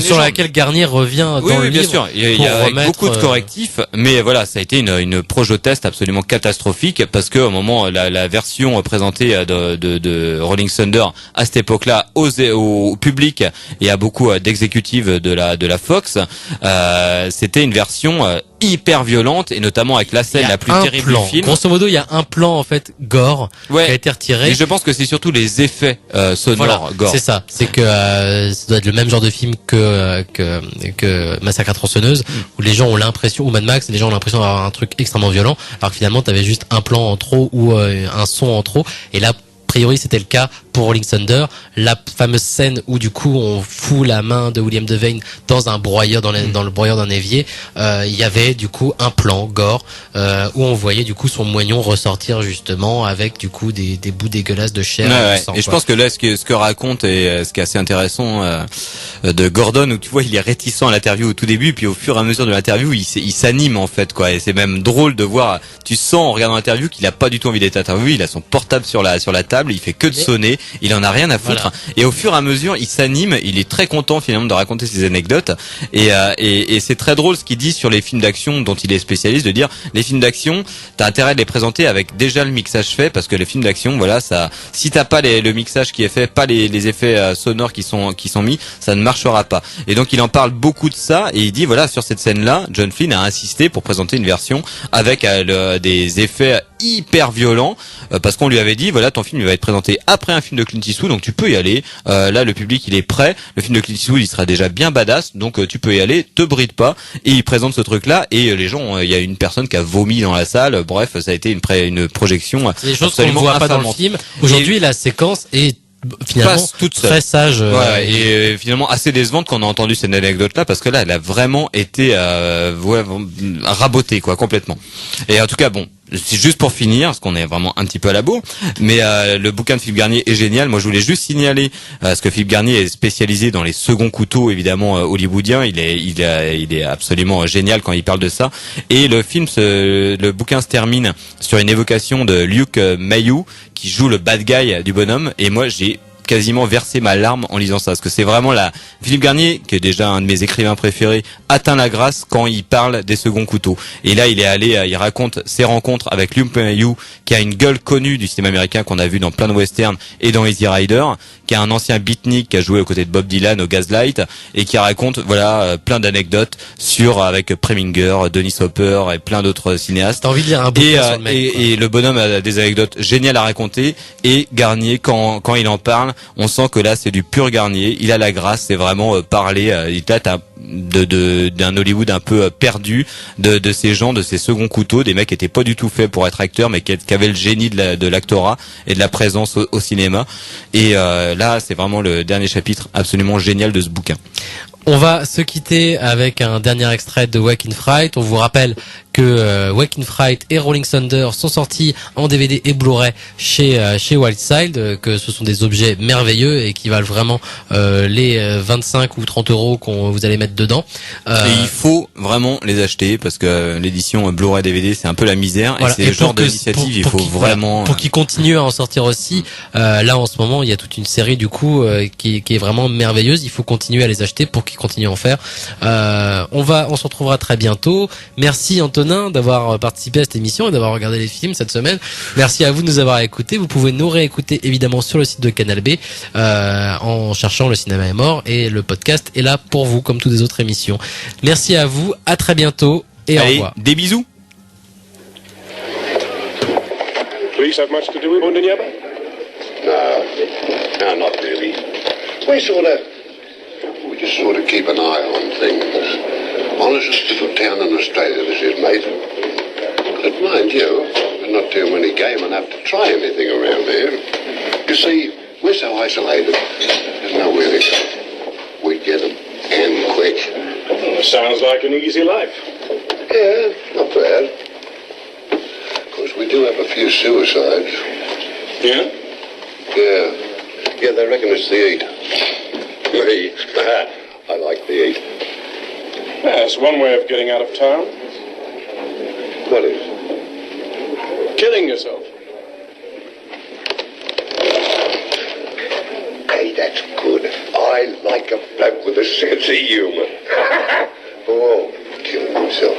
[SPEAKER 7] sur laquelle Garnier revient dans le livre.
[SPEAKER 8] Bien sûr, il y a beaucoup de correctifs, mais voilà, ça a été une projo test absolument catastrophique, parce que au moment la version présentée de Rolling Thunder à cette époque-là au public et à beaucoup d'exécutives de la Fox, c'était une version hyper violente, et notamment avec la scène la plus terrible du film.
[SPEAKER 7] Grosso modo, il y a un plan en fait gore qui a été retiré.
[SPEAKER 8] Et je pense que c'est surtout les effets sonores gore.
[SPEAKER 7] C'est ça. C'est que ça doit être le même genre de film que Massacre à tronçonneuse, où les gens ont l'impression, ou Mad Max, les gens ont l'impression d'avoir un truc extrêmement violent, alors que finalement t'avais juste un plan en trop ou un son en trop. Et là, a priori, c'était le cas pour Rolling Thunder, la fameuse scène où du coup on fout la main de William Devane dans un broyeur, dans le broyeur d'un évier. Il y avait du coup un plan gore où on voyait du coup son moignon ressortir justement avec du coup des bouts dégueulasses de chair.
[SPEAKER 8] Ouais,
[SPEAKER 7] de sang,
[SPEAKER 8] et je pense que là, ce que raconte et ce qui est assez intéressant de Gordon, où tu vois, il est réticent à l'interview au tout début, puis au fur et à mesure de l'interview, il s'anime en fait, quoi. Et c'est même drôle de voir. Tu sens en regardant l'interview qu'il a pas du tout envie d'être interviewé. Il a son portable sur la table, il fait que de sonner. Il en a rien à foutre. Voilà. Et au fur et à mesure, il s'anime. Il est très content finalement de raconter ses anecdotes. Et c'est très drôle ce qu'il dit sur les films d'action dont il est spécialiste, de dire les films d'action, t'as intérêt de les présenter avec déjà le mixage fait, parce que les films d'action, voilà, ça, si t'as pas le mixage qui est fait, pas les effets sonores qui sont mis, ça ne marchera pas. Et donc il en parle beaucoup de ça, et il dit voilà, sur cette scène-là, John Flynn a insisté pour présenter une version avec des effets hyper violents, parce qu'on lui avait dit voilà, ton film il va être présenté après un film de Clint Eastwood, donc tu peux y aller. Là, le public il est prêt. Le film de Clint Eastwood il sera déjà bien badass, donc tu peux y aller. Te bride pas. Et il présente ce truc-là, et les gens, il y a une personne qui a vomi dans la salle. Bref, ça a été une projection.
[SPEAKER 7] C'est des choses qu'on ne voit pas dans le film. Aujourd'hui, la séquence est finalement très sage
[SPEAKER 8] et finalement assez décevante quand on a entendu cette anecdote là, parce que là elle a vraiment été rabotée quoi, complètement. Et en tout cas bon, c'est juste pour finir, parce qu'on est vraiment un petit peu à la bourre, mais le bouquin de Philippe Garnier est génial. Moi je voulais juste signaler parce que Philippe Garnier est spécialisé dans les seconds couteaux évidemment hollywoodiens. Il est absolument génial quand il parle de ça. Et le bouquin se termine sur une évocation de Luke Mayhew qui joue le bad guy du bonhomme, et moi j'ai quasiment versé ma larme en lisant ça, parce que c'est vraiment Philippe Garnier, qui est déjà un de mes écrivains préférés, atteint la grâce quand il parle des seconds couteaux. Et là, il raconte ses rencontres avec Luke Mayhew, qui a une gueule connue du cinéma américain, qu'on a vu dans plein de westerns et dans Easy Rider, qui est un ancien beatnik qui a joué aux côtés de Bob Dylan au Gaslight, et qui raconte plein d'anecdotes avec Preminger, Dennis Hopper et plein d'autres cinéastes.
[SPEAKER 7] T'as envie de lire un bouquin sur le mec,
[SPEAKER 8] et le bonhomme a des anecdotes géniales à raconter, et Garnier quand il en parle, on sent que là c'est du pur Garnier. Il a la grâce, c'est vraiment parler. Il tâte d'un Hollywood un peu perdu, de ces gens, de ces seconds couteaux, des mecs qui étaient pas du tout faits pour être acteurs, mais qui avaient le génie de l'actorat et de la présence au cinéma. Et là c'est vraiment le dernier chapitre absolument génial de ce bouquin.
[SPEAKER 7] On va se quitter avec un dernier extrait de Wake in Fright. On vous rappelle que Wake in Fright et Rolling Thunder sont sortis en DVD et Blu-ray chez Wildside, que ce sont des objets merveilleux et qui valent vraiment les 25 ou 30 euros qu'on vous allez mettre dedans.
[SPEAKER 8] Et il faut vraiment les acheter, parce que l'édition Blu-ray DVD c'est un peu la misère, voilà. Et c'est le genre d'initiative, il faut vraiment
[SPEAKER 7] pour qu'ils continuent à en sortir aussi. Là en ce moment il y a toute une série du coup qui est vraiment merveilleuse. Il faut continuer à les acheter pour qu'ils continuent à en faire. On se retrouvera très bientôt. Merci Antonin d'avoir participé à cette émission et d'avoir regardé les films cette semaine. Merci à vous de nous avoir écoutés. Vous pouvez nous réécouter évidemment sur le site de Canal B en cherchant Le Cinéma est mort, et le podcast est là pour vous comme toutes les autres émissions. Merci à vous, à très bientôt et au revoir.
[SPEAKER 8] Des bisous.
[SPEAKER 10] Police have much to do with Bundanyaba?
[SPEAKER 11] No, not really. We just sort of keep an eye on things. Honestest little town in Australia, this is, mate. But mind you, there's not too many game enough to try anything around here. You see, we're so isolated, there's nowhere to go. We get them, and quick.
[SPEAKER 10] Sounds like an easy life.
[SPEAKER 11] Yeah, not bad. Of course, we do have a few suicides.
[SPEAKER 10] Yeah?
[SPEAKER 11] Yeah, they reckon it's the heat. Me, I like the heat.
[SPEAKER 10] Yes, one way of getting out of town.
[SPEAKER 11] What is?
[SPEAKER 10] Killing yourself.
[SPEAKER 11] Hey, that's good. I like a bloke with a sense of humor. Oh, killing himself.